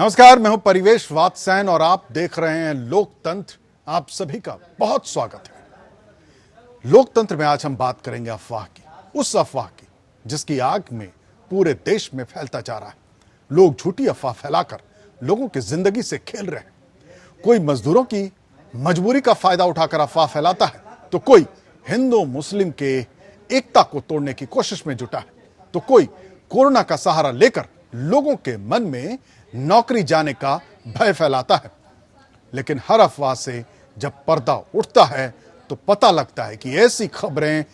नमस्कार, मैं हूं परिवेश वात्सैन और आप देख रहे हैं लोकतंत्र। आप सभी का बहुत स्वागत है। लोकतंत्र में आज हम बात करेंगे अफवाह की, उस अफवाह की जिसकी आग में पूरे देश में फैलता जा रहा है। लोग झूठी अफवाह फैलाकर लोगों की जिंदगी से खेल रहे हैं। कोई मजदूरों की मजबूरी का फायदा उठाकर अफवाह फैलाता है, तो कोई हिंदू मुस्लिम के एकता को तोड़ने की कोशिश में जुटा है, तो कोई कोरोना का सहारा लेकर लोगों के मन में नौकरी जाने का भय फैलाता है। लेकिन हर अफवाह से जब पर्दा उठता है तो पता लगता है कि ऐसी खबरें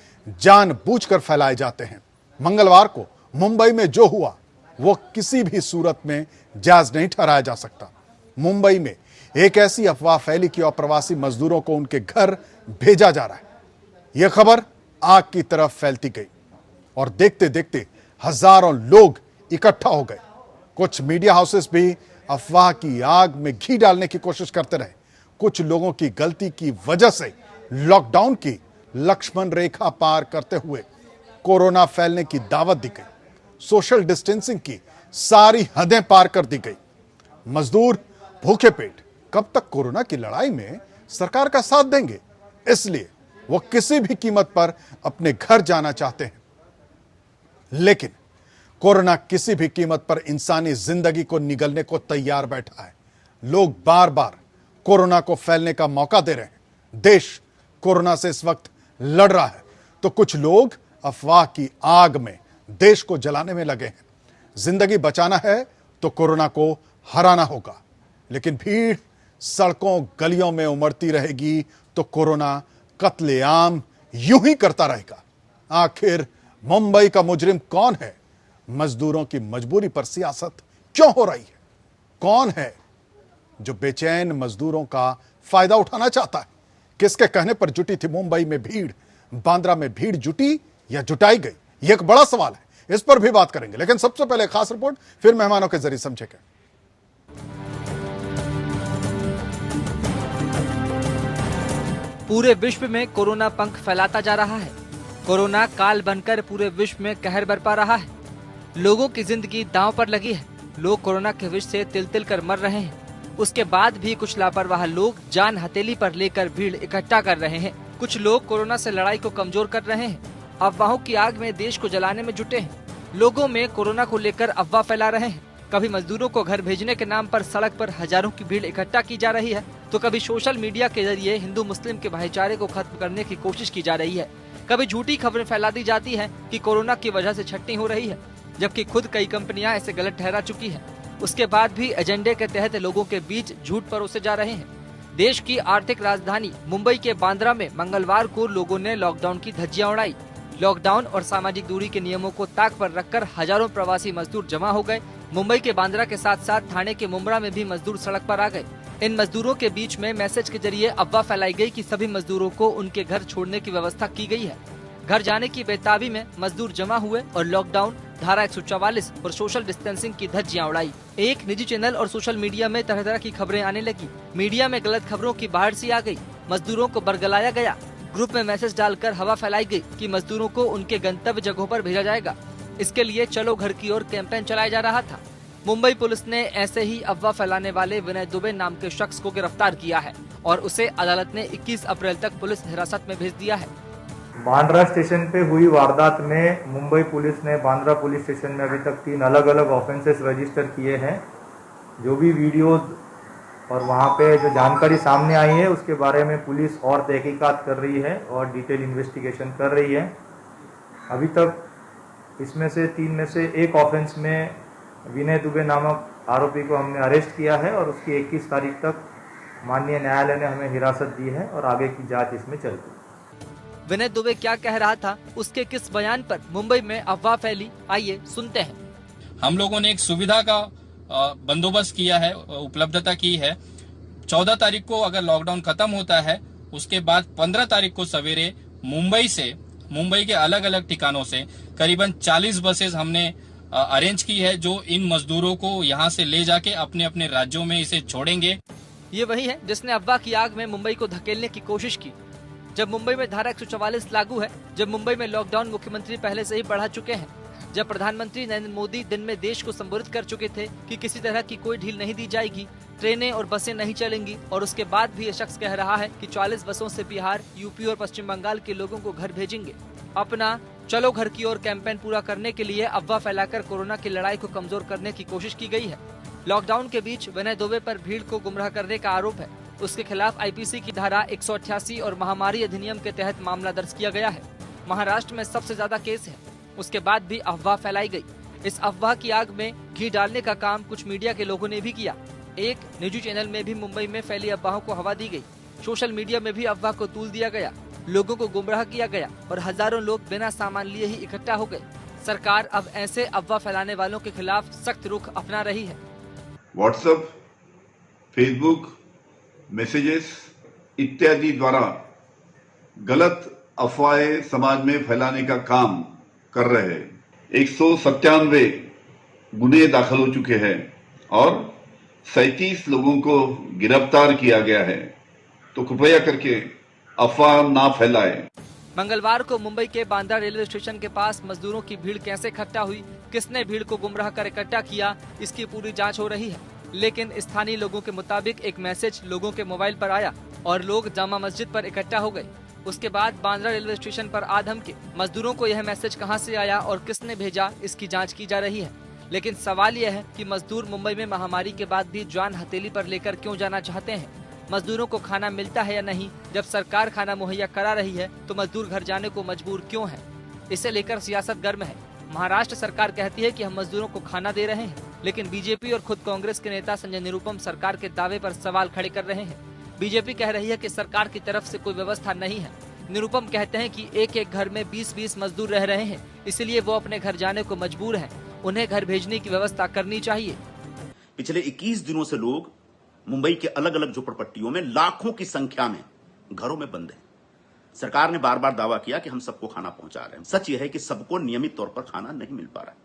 जानबूझकर फैलाए जाते हैं। मंगलवार को मुंबई में जो हुआ वो किसी भी सूरत में जायज नहीं ठहराया जा सकता। मुंबई में एक ऐसी अफवाह फैली कि अप्रवासी मजदूरों को उनके घर भेजा जा रहा है। यह खबर आग की तरफ फैलती गई और देखते देखते हजारों लोग इकट्ठा हो गए। कुछ मीडिया हाउसेस भी अफवाह की आग में घी डालने की कोशिश करते रहे। कुछ लोगों की गलती की वजह से लॉकडाउन की लक्ष्मण रेखा पार करते हुए कोरोना फैलने की दावत दी गई। सोशल डिस्टेंसिंग की सारी हदें पार कर दी गई। मजदूर भूखे पेट कब तक कोरोना की लड़ाई में सरकार का साथ देंगे, इसलिए वो किसी भी कीमत पर अपने घर जाना चाहते हैं। लेकिन कोरोना किसी भी कीमत पर इंसानी जिंदगी को निगलने को तैयार बैठा है। लोग बार बार कोरोना को फैलने का मौका दे रहे हैं। देश कोरोना से इस वक्त लड़ रहा है, तो कुछ लोग अफवाह की आग में देश को जलाने में लगे हैं। जिंदगी बचाना है तो कोरोना को हराना होगा, लेकिन भीड़ सड़कों गलियों में उमड़ती रहेगी तो कोरोना कत्लेआम यूं ही करता रहेगा। आखिर मुंबई का मुजरिम कौन है? मजदूरों की मजबूरी पर सियासत क्यों हो रही है? कौन है जो बेचैन मजदूरों का फायदा उठाना चाहता है? किसके कहने पर जुटी थी मुंबई में भीड़? बांद्रा में भीड़ जुटी या जुटाई गई? यह एक बड़ा सवाल है, इस पर भी बात करेंगे। लेकिन सबसे पहले खास रिपोर्ट, फिर मेहमानों के जरिए समझेंगे। पूरे विश्व में कोरोना पंख फैलाता जा रहा है। कोरोना काल बनकर पूरे विश्व में कहर बरपा रहा है। लोगों की जिंदगी दांव पर लगी है। लोग कोरोना के विष से तिल तिल कर मर रहे हैं। उसके बाद भी कुछ लापरवाह लोग जान हथेली पर लेकर भीड़ इकट्ठा कर रहे हैं। कुछ लोग कोरोना से लड़ाई को कमजोर कर रहे हैं। अफवाहों की आग में देश को जलाने में जुटे हैं। लोगों में कोरोना को लेकर अफवाह फैला रहे हैं। कभी मजदूरों को घर भेजने के नाम पर सड़क पर हजारों की भीड़ इकट्ठा की जा रही है, तो कभी सोशल मीडिया के जरिए हिंदू मुस्लिम के भाईचारे को खत्म करने की कोशिश की जा रही है। कभी झूठी खबरें फैला दी जाती है कि कोरोना की वजह से छटनी हो रही है, जबकि खुद कई कंपनियां ऐसे गलत ठहरा चुकी हैं। उसके बाद भी एजेंडे के तहत लोगों के बीच झूठ परोसे जा रहे हैं। देश की आर्थिक राजधानी मुंबई के बांद्रा में मंगलवार को लोगों ने लॉकडाउन की धज्जियां उड़ाई। लॉकडाउन और सामाजिक दूरी के नियमों को ताक पर रखकर हजारों प्रवासी मजदूर जमा हो गए। मुंबई के बांद्रा के साथ साथ थाने के मुंब्रा में भी मजदूर सड़क पर आ गए। इन मजदूरों के बीच में मैसेज के जरिए अफवाह फैलाई गई कि सभी मजदूरों को उनके घर छोड़ने की व्यवस्था की गई है। घर जाने की बेताबी में मजदूर जमा हुए और लॉकडाउन, धारा 144 और सोशल डिस्टेंसिंग की धज्जियां उड़ाई। एक निजी चैनल और सोशल मीडिया में तरह तरह की खबरें आने लगी। मीडिया में गलत खबरों की बाढ़ सी आ गई। मजदूरों को बरगलाया गया। ग्रुप में मैसेज डालकर हवा फैलाई गई कि मजदूरों को उनके गंतव्य जगहों पर भेजा जाएगा। इसके लिए चलो घर की ओर कैंपेन चलाया जा रहा था। मुंबई पुलिस ने ऐसे ही अफवाह फैलाने वाले विनय दुबे नाम के शख्स को गिरफ्तार किया है और उसे अदालत ने 21 अप्रैल तक पुलिस हिरासत में भेज दिया है। बांद्रा स्टेशन पे हुई वारदात में मुंबई पुलिस ने बांद्रा पुलिस स्टेशन में अभी तक 3 अलग अलग ऑफेंसेस रजिस्टर किए हैं। जो भी वीडियोज और वहाँ पे जो जानकारी सामने आई है उसके बारे में पुलिस और तहकीकात कर रही है और डिटेल इन्वेस्टिगेशन कर रही है। अभी तक इसमें से 3 में से एक ऑफेंस में विनय दुबे नामक आरोपी को हमने अरेस्ट किया है और उसकी 21 तारीख तक माननीय न्यायालय ने हमें हिरासत दी है और आगे की जांच इसमें चल रही है। विनय दुबे क्या कह रहा था, उसके किस बयान पर मुंबई में अफवाह फैली, आइए सुनते हैं। हम लोगों ने एक सुविधा का बंदोबस्त किया है, उपलब्धता की है। 14 तारीख को अगर लॉकडाउन खत्म होता है, उसके बाद 15 तारीख को सवेरे मुंबई के अलग अलग ठिकानों से करीबन 40 बसेस हमने अरेंज की है, जो इन मजदूरों को यहाँ से ले जाके अपने अपने राज्यों में इसे छोड़ेंगे। ये वही है जिसने अफवाह की आग में मुंबई को धकेलने की कोशिश की। जब मुंबई में धारा 144 लागू है, जब मुंबई में लॉकडाउन मुख्यमंत्री पहले से ही बढ़ा चुके हैं, जब प्रधानमंत्री नरेंद्र मोदी दिन में देश को संबोधित कर चुके थे कि किसी तरह की कोई ढील नहीं दी जाएगी, ट्रेनें और बसें नहीं चलेंगी, और उसके बाद भी ये शख्स कह रहा है कि 40 बसों से बिहार, यूपी और पश्चिम बंगाल के लोगों को घर भेजेंगे। अपना चलो घर की ओर कैंपेन पूरा करने के लिए अफवाह फैलाकर कोरोना की लड़ाई को कमजोर करने की कोशिश की गई है। लॉकडाउन के बीच विनय दुबे पर भीड़ को गुमराह करने का आरोप है। उसके खिलाफ आईपीसी की धारा 188 और महामारी अधिनियम के तहत मामला दर्ज किया गया है। महाराष्ट्र में सबसे ज्यादा केस है। उसके बाद भी अफवाह फैलाई गई। इस अफवाह की आग में घी डालने का काम कुछ मीडिया के लोगों ने भी किया। एक निजी चैनल में भी मुंबई में फैली अफवाहों को हवा दी गई। सोशल मीडिया में भी अफवाह को तूल दिया गया, लोगों को गुमराह किया गया और हजारों लोग बिना सामान लिए ही इकट्ठा हो गए। सरकार अब ऐसे अफवाह फैलाने वालों के खिलाफ सख्त रुख अपना रही है। व्हाट्सएप, फेसबुक, मैसेजेस इत्यादि द्वारा गलत अफवाहें समाज में फैलाने का काम कर रहे हैं। 197 गुने दाखिल हो चुके हैं और 37 लोगों को गिरफ्तार किया गया है। तो कृपया करके अफवाह ना फैलाएं। मंगलवार को मुंबई के बांद्रा रेलवे स्टेशन के पास मजदूरों की भीड़ कैसे इकट्ठा हुई, किसने भीड़ को गुमराह कर इकट्ठा किया, इसकी पूरी जांच हो रही है। लेकिन स्थानीय लोगों के मुताबिक एक मैसेज लोगों के मोबाइल पर आया और लोग जामा मस्जिद पर इकट्ठा हो गए। उसके बाद बांद्रा रेलवे स्टेशन पर आधम के मजदूरों को यह मैसेज कहां से आया और किसने भेजा, इसकी जांच की जा रही है। लेकिन सवाल यह है कि मजदूर मुंबई में महामारी के बाद भी जान हथेली पर लेकर क्यों जाना चाहते हैं। मजदूरों को खाना मिलता है या नहीं? जब सरकार खाना मुहैया करा रही है तो मजदूर घर जाने को मजबूर क्यों है? इसे लेकर सियासत गर्म है। महाराष्ट्र सरकार कहती है कि हम मजदूरों को खाना दे रहे हैं, लेकिन बीजेपी और खुद कांग्रेस के नेता संजय निरुपम सरकार के दावे पर सवाल खड़े कर रहे हैं। बीजेपी कह रही है कि सरकार की तरफ से कोई व्यवस्था नहीं है। निरुपम कहते हैं कि एक एक घर में 20-20 मजदूर रह रहे हैं, इसलिए वो अपने घर जाने को मजबूर हैं। उन्हें घर भेजने की व्यवस्था करनी चाहिए। पिछले 21 दिनों से लोग मुंबई के अलग अलग झोपड़पट्टियों में लाखों की संख्या में घरों में बंद हैं। सरकार ने बार बार दावा किया कि हम सबको खाना पहुंचा रहे हैं। सच यह है कि सबको नियमित तौर पर खाना नहीं मिल पा रहा है।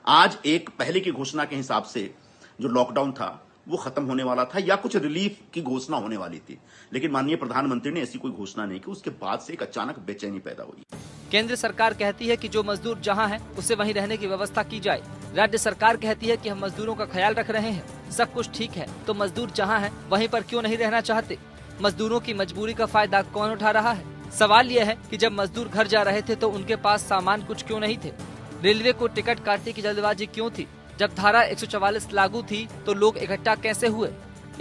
आज एक पहले की घोषणा के हिसाब से जो लॉकडाउन था वो खत्म होने वाला था या कुछ रिलीफ की घोषणा होने वाली थी, लेकिन माननीय प्रधानमंत्री ने ऐसी कोई घोषणा नहीं की। उसके बाद से एक अचानक बेचैनी पैदा हुई। केंद्र सरकार कहती है कि जो मजदूर जहां है उसे वहीं रहने की व्यवस्था की जाए। राज्य सरकार कहती है कि हम मजदूरों का ख्याल रख रहे हैं। सब कुछ ठीक है तो मजदूर जहां है वहीं पर क्यों नहीं रहना चाहते? मजदूरों की मजबूरी का फायदा कौन उठा रहा है? सवाल यह है कि जब मजदूर घर जा रहे थे तो उनके पास सामान कुछ क्यों नहीं थे? रेलवे को टिकट काटने की जल्दबाजी क्यों थी? जब धारा 144 लागू थी तो लोग इकट्ठा कैसे हुए?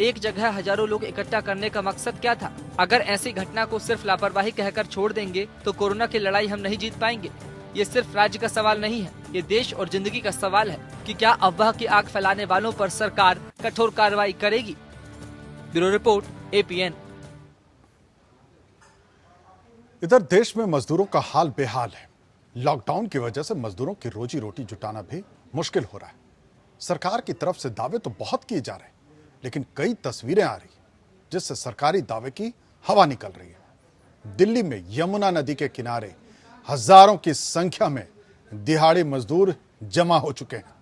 एक जगह हजारों लोग इकट्ठा करने का मकसद क्या था? अगर ऐसी घटना को सिर्फ लापरवाही कहकर छोड़ देंगे तो कोरोना की लड़ाई हम नहीं जीत पाएंगे। ये सिर्फ राज्य का सवाल नहीं है, ये देश और जिंदगी का सवाल है कि क्या अफवाह की आग फैलाने वालों पर सरकार कठोर कार्रवाई करेगी। Bureau report, APN। इधर देश में मजदूरों का हाल बेहाल है। लॉकडाउन की वजह से मजदूरों की रोजी रोटी जुटाना भी मुश्किल हो रहा है। सरकार की तरफ से दावे तो बहुत किए जा रहे हैं, लेकिन कई तस्वीरें आ रही जिससे सरकारी दावे की हवा निकल रही है। दिल्ली में यमुना नदी के किनारे हजारों की संख्या में दिहाड़ी मजदूर जमा हो चुके हैं।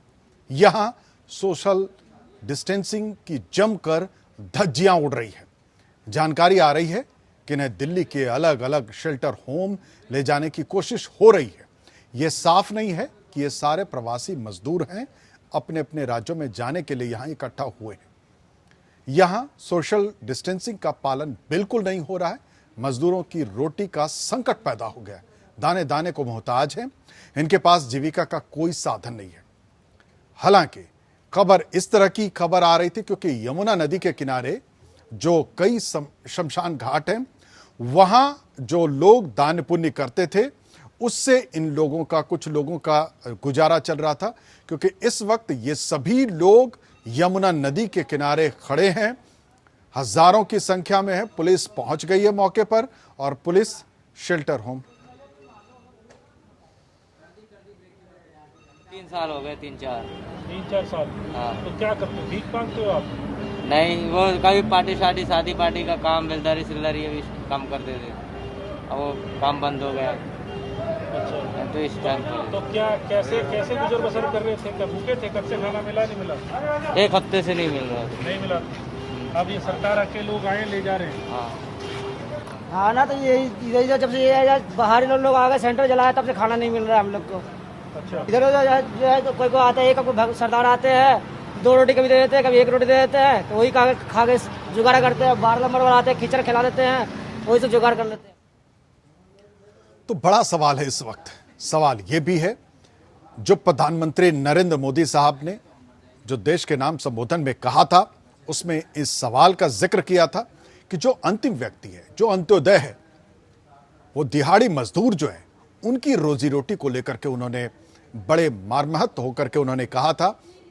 यहां सोशल डिस्टेंसिंग की जमकर धज्जियां उड़ रही है। जानकारी आ रही है कि इन्हें दिल्ली के अलग अलग शेल्टर होम ले जाने की कोशिश हो रही है। यह साफ नहीं है कि ये सारे प्रवासी मजदूर हैं, अपने अपने राज्यों में जाने के लिए यहां इकट्ठा हुए हैं। यहां सोशल डिस्टेंसिंग का पालन बिल्कुल नहीं हो रहा है। मजदूरों की रोटी का संकट पैदा हो गया, दाने दाने को मोहताज हैं। इनके पास जीविका का कोई साधन नहीं है। हालांकि खबर इस तरह की खबर आ रही थी क्योंकि यमुना नदी के किनारे जो कई शमशान घाट हैं, वहां जो लोग दान पुण्य करते थे उससे इन लोगों का, कुछ लोगों का गुजारा चल रहा था। क्योंकि इस वक्त ये सभी लोग यमुना नदी के किनारे खड़े हैं, हजारों की संख्या में है। पुलिस पहुंच गई है मौके पर और पुलिस शेल्टर होम 3 साल हो गए, 3-4 साल। हाँ। तो क्या करते हो, भीख मांगते हो आप? नहीं, वो कभी पार्टी शादी पार्टी का काम, बिल्डरी सिल्लरी अभी काम करते थे, अब वो काम बंद हो गया। अच्छा, तो इस टाइम तो क्या कैसे गुजर बसर कर रहे थे? क्या भूखे थे? कब से खाना मिला नहीं मिला? 1 हफ्ते से नहीं मिल रहा। नहीं मिला। अब ये सरकार आके लोग आए ले जा रहे हैं। हाँ ना, तो यही जब से ये बाहरी लोग आ गए, सेंटर जलाया, तब से खाना नहीं मिल रहा है हम लोग को। अच्छा। इधर जो है तो कोई आता है, एक सरदार आते हैं 2 रोटी कभी दे देते हैं, कभी 1 रोटी दे देते हैं, तो वही खा के जुगाड़ करते हैं। 12 नंबर वाले आते हैं, खिचड़ खिला देते हैं, वही से जुगाड़ कर लेते हैं। तो बड़ा सवाल है इस वक्त। सवाल यह भी है, जो प्रधानमंत्री नरेंद्र मोदी साहब ने जो देश के नाम संबोधन में कहा था, उसमें इस सवाल का जिक्र किया था कि जो अंतिम व्यक्ति है, जो अंत्योदय है, वो दिहाड़ी मजदूर जो है, उनकी रोजी रोटी को लेकर के उन्होंने बड़े मर्माहत होकर के उन्होंने कहा था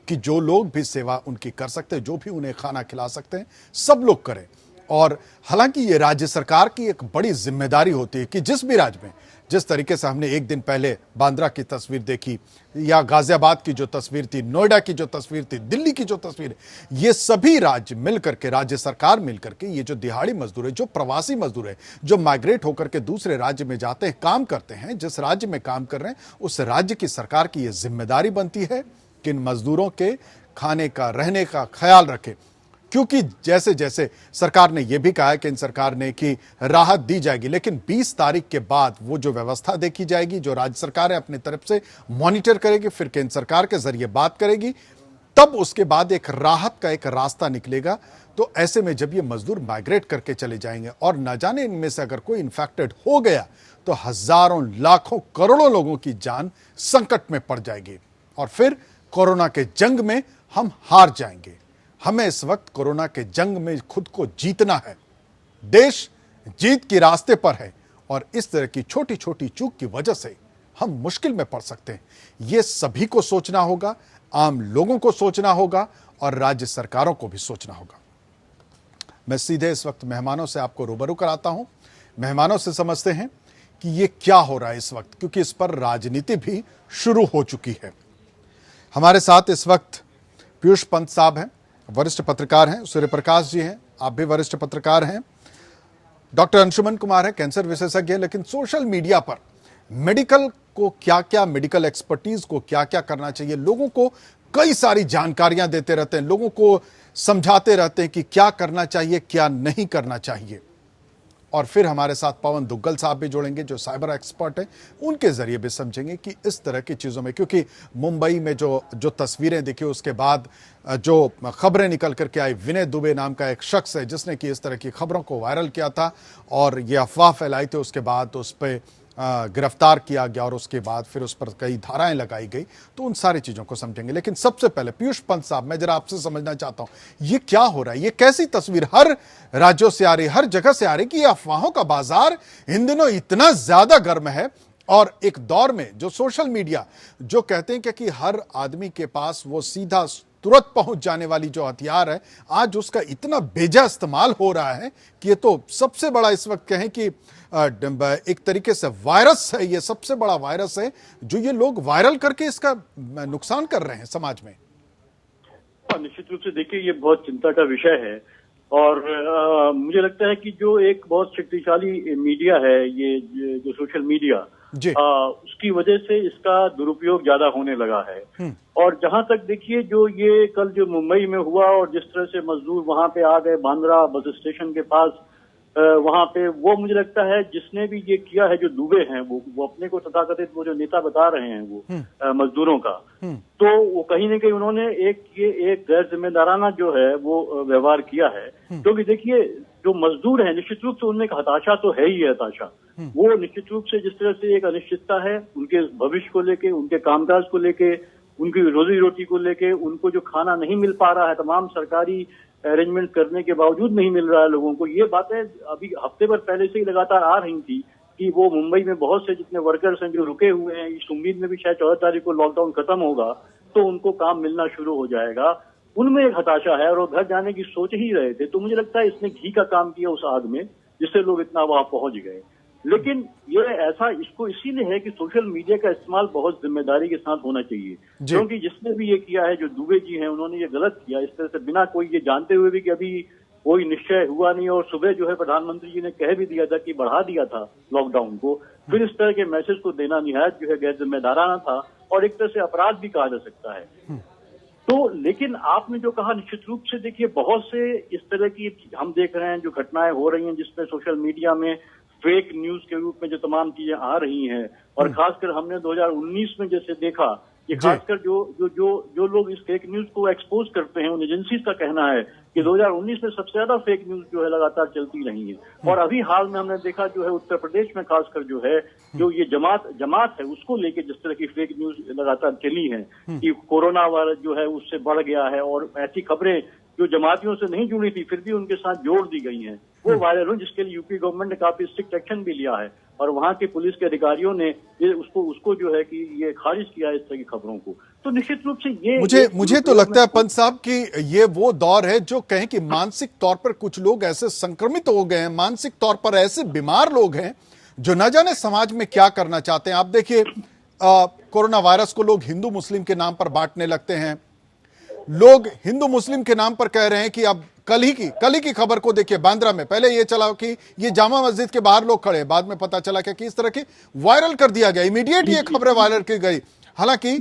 कि जो लोग भी सेवा उनकी कर सकते हैं, जो भी उन्हें खाना खिला सकते हैं, सब लोग करें। और हालांकि ये राज्य सरकार की एक बड़ी जिम्मेदारी होती है कि जिस भी राज्य में, जिस तरीके से हमने एक दिन पहले बांद्रा की तस्वीर देखी, या गाजियाबाद की जो तस्वीर थी, नोएडा की जो तस्वीर थी, दिल्ली की जो तस्वीर है, ये सभी राज्य मिलकर के, राज्य सरकार मिलकर के, ये जो दिहाड़ी मजदूर है, जो प्रवासी मजदूर है, जो माइग्रेट होकर के दूसरे राज्य में जाते हैं, काम करते हैं, जिस राज्य में काम कर रहे हैं, उस राज्य की सरकार की यह जिम्मेदारी बनती है कि इन मजदूरों के खाने का, रहने का ख्याल रखे। क्योंकि जैसे जैसे सरकार ने यह भी कहा है कि इन सरकार ने कि राहत दी जाएगी, लेकिन 20 तारीख के बाद वो जो व्यवस्था देखी जाएगी, जो राज्य सरकार है अपनी तरफ से मॉनिटर करेगी, फिर केंद्र सरकार के जरिए बात करेगी, तब उसके बाद एक राहत का एक रास्ता निकलेगा। तो ऐसे में जब ये मजदूर माइग्रेट करके चले जाएंगे और न जाने इनमें से अगर कोई इन्फेक्टेड हो गया तो हजारों, लाखों, करोड़ों लोगों की जान संकट में पड़ जाएगी और फिर कोरोना के जंग में हम हार जाएंगे। हमें इस वक्त कोरोना के जंग में खुद को जीतना है। देश जीत के रास्ते पर है और इस तरह की छोटी छोटी चूक की वजह से हम मुश्किल में पड़ सकते हैं। यह सभी को सोचना होगा, आम लोगों को सोचना होगा और राज्य सरकारों को भी सोचना होगा। मैं सीधे इस वक्त मेहमानों से आपको रूबरू कराता हूं। मेहमानों से समझते हैं कि यह क्या हो रहा है इस वक्त, क्योंकि इस पर राजनीति भी शुरू हो चुकी है। हमारे साथ इस वक्त पीयूष पंत साहब हैं, वरिष्ठ पत्रकार हैं। सूर्य प्रकाश जी हैं, आप भी वरिष्ठ पत्रकार हैं। डॉक्टर अंशुमन कुमार हैं, कैंसर विशेषज्ञ हैं। लेकिन सोशल मीडिया पर मेडिकल को क्या क्या, मेडिकल एक्सपर्टीज को क्या क्या करना चाहिए, लोगों को कई सारी जानकारियां देते रहते हैं, लोगों को समझाते रहते हैं कि क्या करना चाहिए, क्या नहीं करना चाहिए। और फिर हमारे साथ पवन दुग्गल साहब भी जुड़ेंगे, जो साइबर एक्सपर्ट हैं, उनके जरिए भी समझेंगे कि इस तरह की चीज़ों में, क्योंकि मुंबई में जो तस्वीरें दिखी, उसके बाद जो खबरें निकल करके आई, विनय दुबे नाम का एक शख्स है जिसने कि इस तरह की खबरों को वायरल किया था और ये अफवाह फैलाई थी, उसके बाद उस पर गिरफ्तार किया गया और उसके बाद फिर उस पर कई धाराएं लगाई गई। तो उन सारी चीज़ों को समझेंगे। लेकिन सबसे पहले पीयूष पंत साहब, मैं जरा आपसे समझना चाहता हूं, ये क्या हो रहा है, ये कैसी तस्वीर हर राज्यों से आ रही, हर जगह से आ रही कि ये अफवाहों का बाजार इन दिनों इतना ज्यादा गर्म है। और एक दौर में जो सोशल मीडिया, जो कहते हैं कि हर आदमी के पास वो सीधा तुरंत पहुंच जाने वाली जो हथियार है, आज उसका इतना बेजा इस्तेमाल हो रहा है कि ये तो सबसे बड़ा, इस वक्त कहें कि एक तरीके से वायरस है, ये सबसे बड़ा वायरस है जो ये लोग वायरल करके इसका नुकसान कर रहे हैं समाज में। निश्चित रूप से देखिए, ये बहुत चिंता का विषय है और मुझे लगता है कि जो एक बहुत शक्तिशाली मीडिया है, ये जो सोशल मीडिया, उसकी वजह से इसका दुरुपयोग ज्यादा होने लगा है। और जहां तक देखिए, जो ये कल जो मुंबई में हुआ और जिस तरह से मजदूर वहां पे आ गए बांद्रा बस स्टेशन के पास, वहां पे, वो मुझे लगता है जिसने भी ये किया है, जो दुबे हैं, वो अपने को तथाकथित वो जो नेता बता रहे हैं वो मजदूरों का, तो वो कहीं न कहीं उन्होंने एक गैर जिम्मेदाराना जो है वो व्यवहार किया है। क्योंकि देखिए, जो मजदूर है निश्चित रूप से उनमें एक हताशा तो है ही है, हताशा वो निश्चित रूप से जिस तरह से एक अनिश्चितता है उनके भविष्य को लेके, उनके कामकाज को लेके, उनकी रोजी रोटी को लेके, उनको जो खाना नहीं मिल पा रहा है, तमाम सरकारी अरेंजमेंट करने के बावजूद नहीं मिल रहा है लोगों को। ये बातें अभी हफ्ते भर पहले से ही लगातार आ रही थी कि वो मुंबई में बहुत से जितने वर्कर्स हैं जो रुके हुए हैं, इस उम्मीद में भी शायद 14 तारीख को लॉकडाउन खत्म होगा तो उनको काम मिलना शुरू हो जाएगा, उनमें एक हताशा है और वो घर जाने की सोच ही रहे थे। तो मुझे लगता है इसने घी का काम किया उस आग में, जिससे लोग इतना वहां पहुंच गए। लेकिन ये ऐसा इसको इसीलिए है कि सोशल मीडिया का इस्तेमाल बहुत जिम्मेदारी के साथ होना चाहिए, क्योंकि जिसने भी ये किया है, जो दुबे जी हैं, उन्होंने ये गलत किया इस तरह से, बिना कोई ये जानते हुए भी कि अभी कोई निश्चय हुआ नहीं, और सुबह जो है प्रधानमंत्री जी ने कह भी दिया था कि बढ़ा दिया था लॉकडाउन को, फिर इस तरह के मैसेज को देना निहायत जो है गैर जिम्मेदाराना था और एक तरह से अपराध भी कहा जा सकता है। तो लेकिन आपने जो कहा, निश्चित रूप से देखिए, बहुत से इस तरह की हम देख रहे हैं जो घटनाएं हो रही हैं जिसमें सोशल मीडिया में फेक न्यूज के रूप में जो तमाम चीजें आ रही हैं, और खासकर हमने 2019 में जैसे देखा कि खासकर जो लोग इस फेक न्यूज को एक्सपोज करते हैं, उन एजेंसीज का कहना है कि 2019 में सबसे ज्यादा फेक न्यूज जो है लगातार चलती रही है। और अभी हाल में हमने देखा जो है उत्तर प्रदेश में खासकर जो है जो ये जमात है उसको लेके जिस तरह की फेक न्यूज लगातार चली है कि कोरोना वायरस जो है उससे बढ़ गया है, और ऐसी खबरें जो जमातियों से नहीं जुड़ी थी फिर भी उनके साथ जोड़ दी गई हैं, वो वायरल हुई, जिसके लिए यूपी गवर्नमेंट ने काफी स्ट्रिक्ट एक्शन भी लिया है, और वहां के पुलिस के अधिकारियों ने ये उसको जो है कि ये खारिज किया इस तरह की खबरों को। तो निश्चित रूप से ये मुझे तो लगता है पंत साहब कि ये वो दौर है जो कहें कि मानसिक तौर पर कुछ लोग ऐसे संक्रमित हो गए हैं, मानसिक तौर पर ऐसे बीमार लोग हैं जो न जाने समाज में क्या करना चाहते हैं। आप देखिए कोरोना वायरस को लोग हिंदू मुस्लिम के नाम पर बांटने लगते हैं, लोग हिंदू मुस्लिम के नाम पर कह रहे हैं कि अब कल ही की खबर को देखिए, बांद्रा में पहले ये चला कि ये जामा मस्जिद के बाहर लोग खड़े, बाद में पता चला कि इस तरह की वायरल कर दिया गया, इमीडिएट ये खबरें वायरल की गई। हालांकि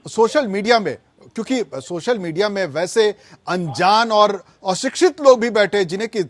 सोशल मीडिया में, क्योंकि सोशल मीडिया में वैसे अनजान और अशिक्षित लोग भी बैठे जिन्हें कि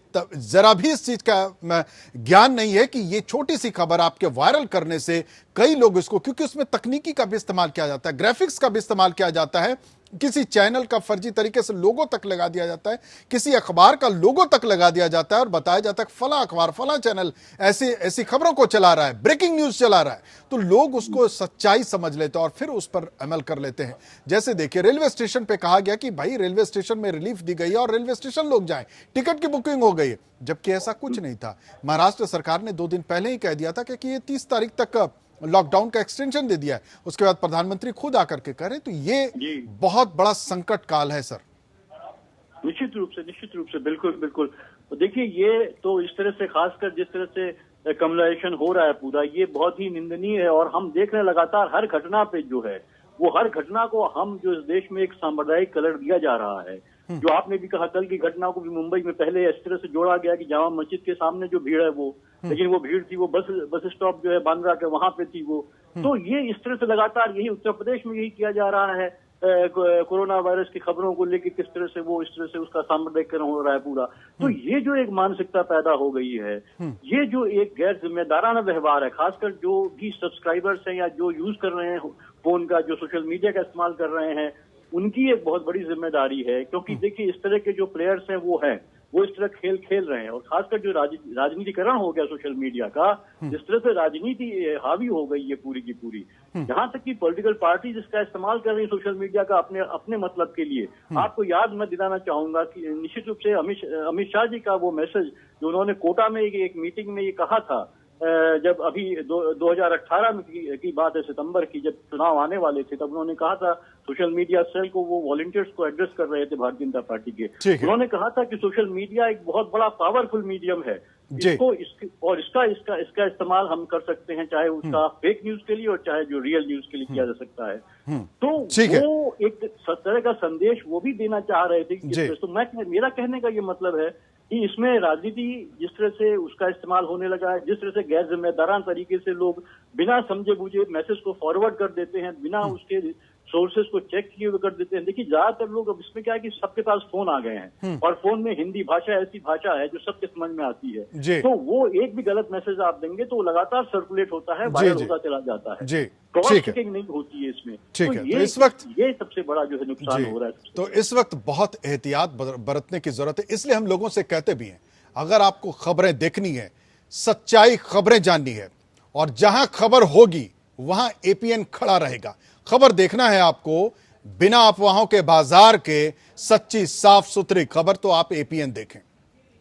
जरा भी इस चीज का ज्ञान नहीं है कि ये छोटी सी खबर आपके वायरल करने से कई लोग इसको, क्योंकि उसमें तकनीकी का भी इस्तेमाल किया जाता है, ग्राफिक्स का भी इस्तेमाल किया जाता है, किसी चैनल का फर्जी तरीके से लोगो तक लगा दिया जाता है, किसी अखबार का लोगो तक लगा दिया जाता है और बताया जाता है फला अखबार फला चैनल ऐसी खबरों को चला रहा है, ब्रेकिंग न्यूज चला रहा है, तो लोग उसको सच्चाई समझ लेते हैं और फिर उस पर अमल कर लेते हैं। जैसे देखिए रेलवे स्टेशन पे कहा गया कि भाई रेलवे स्टेशन में रिलीफ दी गई है और रेलवे स्टेशन लोग जाएं, टिकट की बुकिंग हो गई है, जबकि ऐसा कुछ नहीं था। महाराष्ट्र सरकार ने 2 दिन पहले ही कह दिया था कि ये 30 तारीख तक लॉकडाउन का एक्सटेंशन दे दिया है, उसके बाद प्रधानमंत्री खुद आकर के कह रहे, तो ये बहुत बड़ा संकट काल है सर। निश्चित रूप से बिल्कुल। तो देखिए ये तो इस तरह से खासकर जिस तरह से कम्युनलाइजेशन हो रहा है पूरा, ये बहुत ही निंदनीय है, और हम देख रहे हैं लगातार हर घटना पे जो है वो हर घटना को हम जो इस देश में एक सांप्रदायिक कलर दिया जा रहा है। जो आपने भी कहा कल की घटना को भी मुंबई में पहले इस तरह से जोड़ा गया कि जामा मस्जिद के सामने जो भीड़ है वो, लेकिन वो भीड़ थी वो बस स्टॉप जो है बांद्रा के वहां पे थी वो। तो ये इस तरह से लगातार यही उत्तर प्रदेश में यही किया जा रहा है, कोरोना वायरस की खबरों को लेकर किस तरह से वो इस तरह से उसका सामुदायिकरण हो रहा है पूरा। तो ये जो एक मानसिकता पैदा हो गई है, ये जो एक गैर जिम्मेदाराना व्यवहार है, खासकर जो भी सब्सक्राइबर्स हैं या जो यूज कर रहे हैं फोन का, जो सोशल मीडिया का इस्तेमाल कर रहे हैं, उनकी एक बहुत बड़ी जिम्मेदारी है। क्योंकि देखिए इस तरह के जो प्लेयर्स हैं वो इस तरह खेल खेल रहे हैं, और खासकर जो राजनीतिकरण हो गया सोशल मीडिया का, जिस तरह से राजनीति हावी हो गई है पूरी की पूरी, जहां तक कि पॉलिटिकल पार्टी जिसका इस्तेमाल कर रही है सोशल मीडिया का अपने मतलब के लिए। आपको याद मैं दिलाना चाहूंगा कि निश्चित रूप से अमित शाह जी का वो मैसेज जो उन्होंने कोटा में एक मीटिंग में ये कहा था, जब अभी 2018 में की बात है, सितंबर की, जब चुनाव आने वाले थे, तब उन्होंने कहा था सोशल मीडिया सेल को, वो वॉलंटियर्स को एड्रेस कर रहे थे भारतीय जनता पार्टी के, उन्होंने कहा था कि सोशल मीडिया एक बहुत बड़ा पावरफुल मीडियम है, इसका इस्तेमाल हम कर सकते हैं, चाहे उसका फेक न्यूज के लिए और चाहे जो रियल न्यूज के लिए किया जा सकता है। तो वो एक तरह का संदेश वो भी देना चाह रहे थे कि तो मेरा कहने का ये मतलब है कि इसमें राजनीति जिस तरह से उसका इस्तेमाल होने लगा है, जिस तरह से गैर जिम्मेदाराना तरीके से लोग बिना समझे बूझे मैसेज को फॉरवर्ड कर देते हैं, बिना उसके सोर्सेज को चेक किए हुए कर देते हैं। देखिए ज्यादातर लोग अब इसमें क्या है कि सबके पास फोन आ गए हैं, और फोन में हिंदी भाषा ऐसी भाषा है जो सबके समझ में आती है, तो वो एक भी गलत मैसेज आप देंगे तो लगातार सर्कुलेट होता है, वायरल होता चला जाता है, क्रॉस चेकिंग नहीं होती है इसमें। ठीक है, तो इस वक्त ये सबसे बड़ा जो है नुकसान हो रहा है। तो इस वक्त बहुत एहतियात बरतने की जरूरत है, इसलिए हम लोगों से कहते भी हैं अगर आपको खबरें देखनी है, सच्चाई खबरें जाननी है, और जहां खबर होगी वहां एपीएन खड़ा रहेगा। खबर देखना है आपको बिना अफवाहों के, बाजार के, सच्ची साफ सुथरी खबर, तो आप एपीएन देखें,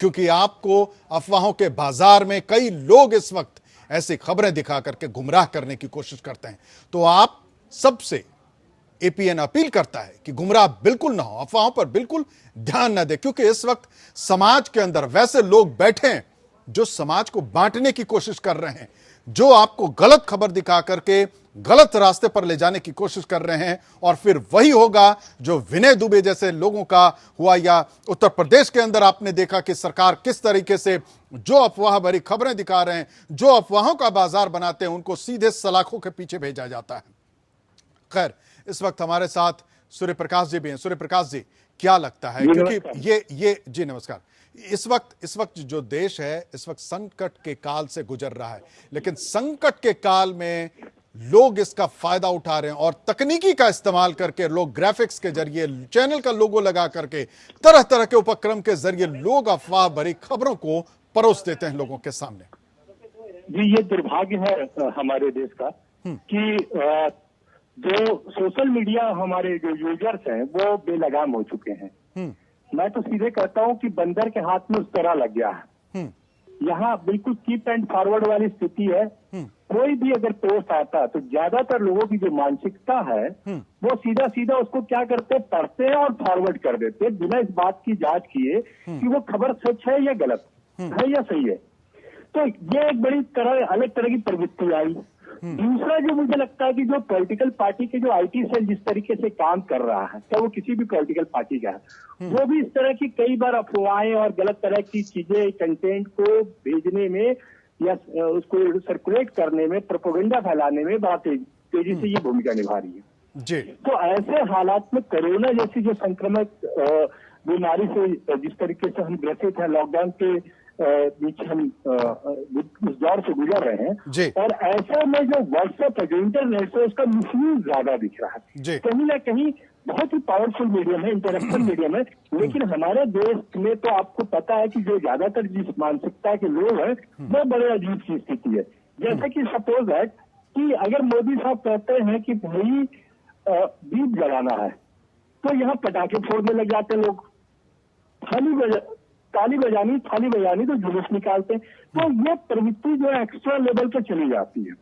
क्योंकि आपको अफवाहों के बाजार में कई लोग इस वक्त ऐसी खबरें दिखा करके गुमराह करने की कोशिश करते हैं। तो आप सबसे एपीएन अपील करता है कि गुमराह बिल्कुल ना हो, अफवाहों पर बिल्कुल ध्यान ना दे, क्योंकि इस वक्त समाज के अंदर वैसे लोग बैठे हैं जो समाज को बांटने की कोशिश कर रहे हैं, जो आपको गलत खबर दिखा करके गलत रास्ते पर ले जाने की कोशिश कर रहे हैं। और फिर वही होगा जो विनय दुबे जैसे लोगों का हुआ, या उत्तर प्रदेश के अंदर आपने देखा कि सरकार किस तरीके से जो अफवाह भरी खबरें दिखा रहे हैं, जो अफवाहों का बाजार बनाते हैं, उनको सीधे सलाखों के पीछे भेजा जाता है। खैर, इस वक्त हमारे साथ सूर्य प्रकाश जी भी हैं। सूर्य प्रकाश जी, क्या लगता है? जी, क्योंकि नमस्कार। ये जी नमस्कार। इस वक्त जो देश है इस वक्त संकट के काल से गुजर रहा है, लेकिन संकट के काल में लोग इसका फायदा उठा रहे हैं और तकनीकी का इस्तेमाल करके लोग ग्राफिक्स के जरिए, चैनल का लोगो लगा करके, तरह तरह के उपक्रम के जरिए लोग अफवाह भरी खबरों को परोस देते हैं लोगों के सामने। जी, ये दुर्भाग्य है हमारे देश का कि जो सोशल मीडिया हमारे जो यूजर्स हैं वो बेलगाम हो चुके हैं। मैं तो सीधे कहता हूं कि बंदर के हाथ में उस तरह लग गया है। यहाँ बिल्कुल कीप एंड फॉरवर्ड वाली स्थिति है। कोई भी अगर पोस्ट आता तो ज्यादातर लोगों की जो मानसिकता है वो सीधा सीधा उसको क्या करते हैं, पढ़ते हैं और फॉरवर्ड कर देते हैं बिना इस बात की जांच किए कि वो खबर सच है या गलत है या सही है। तो ये एक बड़ी अलग तरह की प्रवृत्ति आई। दूसरा जो मुझे लगता है कि जो पॉलिटिकल पार्टी के जो आईटी सेल जिस तरीके से काम कर रहा है, चाहे वो किसी भी पॉलिटिकल पार्टी का है, वो भी इस तरह की कई बार अफवाहें और गलत तरह की चीजें कंटेंट को भेजने में या उसको सर्कुलेट करने में, प्रोपेगेंडा फैलाने में बहुत तेजी से ये भूमिका निभा रही है जी। तो ऐसे हालात में कोरोना जैसी जो संक्रमक बीमारी से जिस तरीके से हम ग्रसित हैं, लॉकडाउन के बीच हम उस दौर से गुजर रहे हैं, और ऐसे में जो व्हाट्सएप है, जो इंटरनेट है, उसका मिसयूज ज्यादा दिख रहा है। कहीं ना कहीं बहुत ही पावरफुल मीडियम है, इंटरेक्शन मीडियम है, लेकिन हमारे देश में तो आपको पता है कि जो ज्यादातर जिस मानसिकता के लोग हैं वो बड़े अजीब सी स्थिति है। जैसे कि सपोज है कि अगर मोदी साहब कहते हैं कि भाई दीप जलाना है तो यहाँ पटाखे फोड़ने लग जाते हैं लोग, ताली बजानी तो जुलूस निकालते हैं। तो ये प्रवृत्ति जो है एक्स्ट्रा लेवल पे चली जाती है।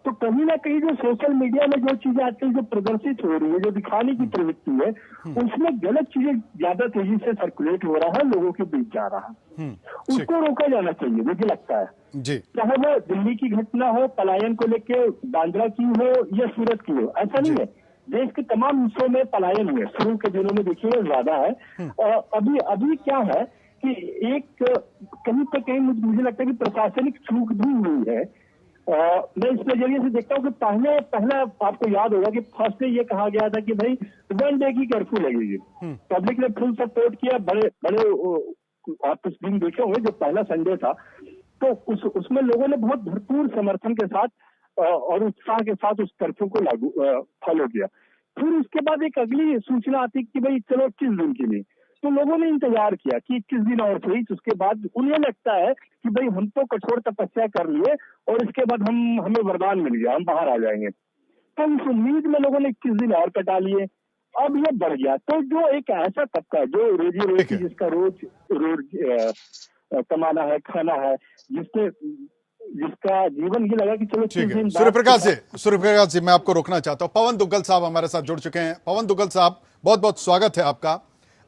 तो कहीं ना कहीं जो सोशल मीडिया में जो चीजें आजकल जो प्रदर्शित हो रही है, जो दिखाने की प्रवृत्ति है, उसमें गलत चीजें ज्यादा तेजी से सर्कुलेट हो रहा है, लोगों के बीच जा रहा है। उसको रोका जाना चाहिए मुझे लगता है जी। चाहे वो दिल्ली की घटना हो, पलायन को लेके बांद्रा की हो या सूरत की हो, ऐसा नहीं है। देश के तमाम हिस्सों में पलायन हुए, शुरू के दिनों में देखिए ज्यादा है। और अभी क्या है कि एक कहीं पे कहीं मुझे लगता है कि प्रशासनिक चूक भी हुई है। मैं इस नजरिए से देखता हूँ कि पहला आपको याद होगा कि फर्स्ट डे ये कहा गया था कि भाई 1 डे की कर्फ्यू लगेगी। पब्लिक ने फुल सपोर्ट किया, बड़े आप कुछ दिन देखे होंगे, जो पहला संडे था तो उसमें लोगों ने बहुत भरपूर समर्थन के साथ और उत्साह के साथ उस कर्फ्यू को फॉलो किया। फिर उसके बाद एक अगली सूचना आती कि भाई चलो 21 दिन के लिए, तो लोगों ने इंतजार किया कि 21 दिन और सही। उसके बाद उन्हें लगता है कि भाई हम तो कठोर तपस्या कर लिए और इसके बाद हमें वरदान मिल गया, हम बाहर आ जाएंगे। तो इस उम्मीद में लोगों ने 21 दिन और कटा लिए। अब ये बढ़ गया। तो जो एक ऐसा तबका जो रोजी रोटी जिसका रोज कमाना है, खाना है, जिसका जीवन ये लगा कि चलो सूर्यप्रकाश जी, मैं आपको रोकना चाहता हूँ। पवन दुग्गल साहब हमारे साथ जुड़ चुके हैं। पवन दुग्गल साहब, बहुत बहुत स्वागत है आपका।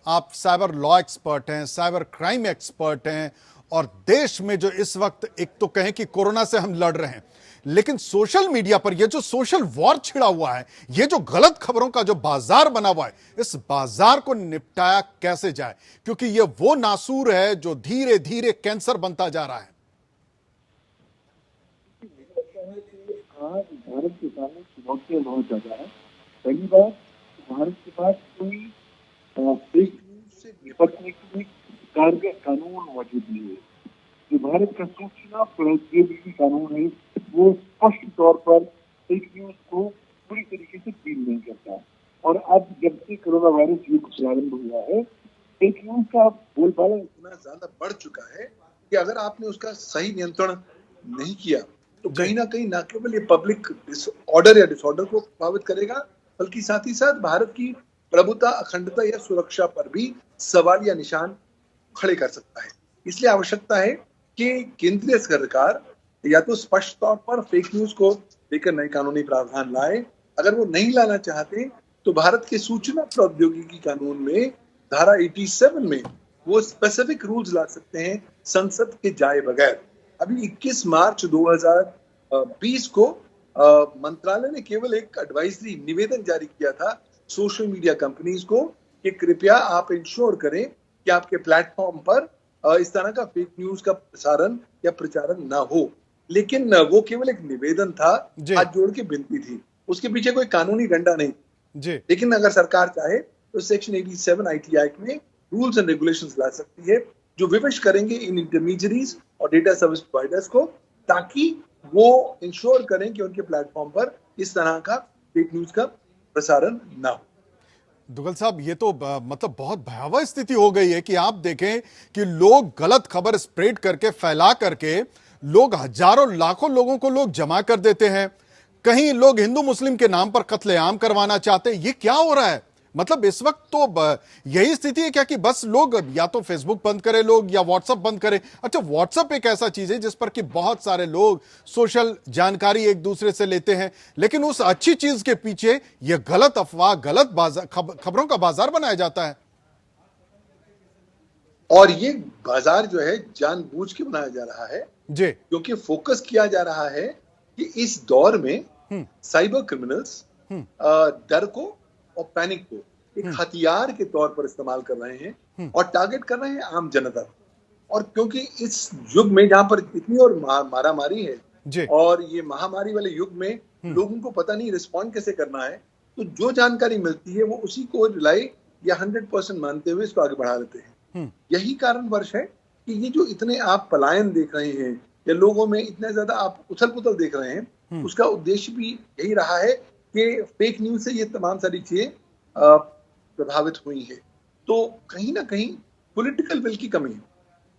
आप साइबर लॉ एक्सपर्ट हैं, साइबर क्राइम एक्सपर्ट हैं, और देश में जो इस वक्त एक तो कहें कि कोरोना से हम लड़ रहे हैं, लेकिन सोशल मीडिया पर ये जो सोशल वॉर छिड़ा हुआ है, ये जो गलत खबरों का जो बाजार बना हुआ है, इस बाजार को निपटाया कैसे जाए? क्योंकि ये वो नासूर है जो धीरे धीरे कैंसर बनता जा रहा है। आज भारत के सामने चुनौतियां बहुत ज्यादा है। पहली बात, भारत के पास कोई फेक न्यूज से निपटने के लिए कारगर कानून मौजूद नहीं है। जो भारत का सूचना प्रौद्योगिकी कानून है वो स्पष्ट तौर पर फेक न्यूज को पूरी तरीके से डील नहीं करता। और अब जब से कोरोना वायरस युग प्रारंभ हुआ है, फेक न्यूज का बोलबाला इतना ज्यादा बढ़ चुका है कि अगर आपने उसका सही नियंत्रण नहीं किया तो कहीं ना कहीं न केवल ये पब्लिक ऑर्डर या डिसऑर्डर को प्रभावित करेगा, बल्कि साथ ही साथ भारत की प्रभुता, अखंडता या सुरक्षा पर भी सवाल या निशान खड़े कर सकता है। इसलिए आवश्यकता है कि केंद्रीय सरकार या तो स्पष्ट तौर पर फेक न्यूज को लेकर नए कानूनी प्रावधान लाए। अगर वो नहीं लाना चाहते तो भारत के सूचना प्रौद्योगिकी कानून में धारा 87 में वो स्पेसिफिक रूल्स ला सकते हैं संसद के जाए बगैर। अभी 21 मार्च 2020 को मंत्रालय ने केवल एक एडवाइजरी निवेदन जारी किया था सोशल मीडिया कंपनीज को कि कृपया आप इंश्योर करें कि आपके प्लेटफॉर्म पर इस तरह का फेक न्यूज का प्रसारण या प्रचारण ना हो। लेकिन वो केवल एक निवेदन था, हाथ जोड़ के विनती थी, उसके पीछे कोई कानूनी डंडा नहीं। लेकिन अगर सरकार चाहे तो सेक्शन 87 आईटी एक्ट में रूल्स एंड रेगुलेशंस ला सकती है जो विवश करेंगे इन इंटरमीडियरीज और डेटा सर्विस प्रोवाइडर्स को, ताकि वो इंश्योर करें कि उनके प्लेटफॉर्म पर इस तरह का फेक न्यूज का प्रसारण ना हो। दुग्गल साहब, ये तो मतलब बहुत भयावह स्थिति हो गई है कि आप देखें कि लोग गलत खबर स्प्रेड करके, फैला करके लोग हजारों लाखों लोगों को लोग जमा कर देते हैं। कहीं लोग हिंदू मुस्लिम के नाम पर कत्लेआम करवाना चाहते हैं। ये क्या हो रहा है? मतलब इस वक्त तो यही स्थिति है क्या कि बस लोग या तो फेसबुक बंद करें लोग या व्हाट्सएप बंद करें। अच्छा, व्हाट्सएप एक ऐसा चीज है जिस पर कि बहुत सारे लोग सोशल जानकारी एक दूसरे से लेते हैं, लेकिन उस अच्छी चीज के पीछे यह गलत अफवाह, गलत खबरों का बाजार बनाया जाता है। और ये बाजार जो है जानबूझ के बनाया जा रहा है जी, क्योंकि फोकस किया जा रहा है कि इस दौर में साइबर क्रिमिनल्स डर को और पैनिक को एक हथियार के तौर पर इस्तेमाल कर रहे हैं और टारगेट कर रहे हैं आम जनता को। और क्योंकि इस युग में जहां पर इतनी और मारामारी है और ये महामारी वाले युग में लोगों को पता नहीं रिस्पॉन्ड कैसे करना है, तो जो जानकारी मिलती है वो उसी को रिलाई या 100% मानते हुए इसको आगे बढ़ा लेते हैं। यही कारणवश है कि ये जो इतने आप पलायन देख रहे हैं या लोगों में इतना ज्यादा आप उथल पुथल देख रहे हैं, उसका उद्देश्य भी यही रहा है कि फेक न्यूज से ये तमाम सारी चीजें प्रभावित हुई है। तो कहीं ना कहीं पॉलिटिकल विल की कमी है,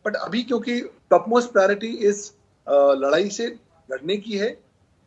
बट अभी क्योंकि टॉप मोस्ट प्रायोरिटी इस लड़ाई से लड़ने की है,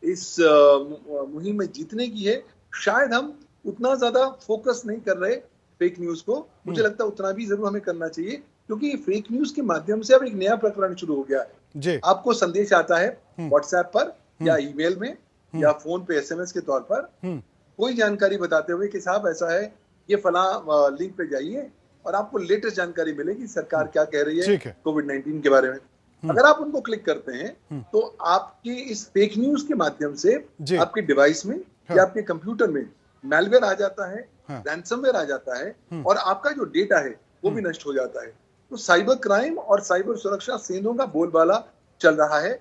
इस मुहिम में जीतने की है, शायद हम उतना ज्यादा फोकस नहीं कर रहे फेक न्यूज को। मुझे लगता है उतना भी जरूर हमें करना चाहिए, क्योंकि फेक न्यूज के माध्यम से अब एक नया प्रकरण शुरू हो गया है। आपको संदेश आता है व्हाट्सएप पर या ईमेल में या फोन पे SMS के तौर पर कोई जानकारी बताते हुए कि साहब ऐसा है, ये फला लिंक पे जाइए और आपको लेटेस्ट जानकारी मिलेगी सरकार क्या कह रही है कोविड-19 के बारे में। अगर आप उनको क्लिक करते हैं तो आपके इस फेक न्यूज के माध्यम से आपके डिवाइस में या आपके कंप्यूटर में मैलवेयर आ जाता है, रैंसमवेयर आ जाता है और आपका जो डेटा है वो भी नष्ट हो जाता है। तो साइबर क्राइम और साइबर सुरक्षा सेनाओं का बोलबाला चल रहा है।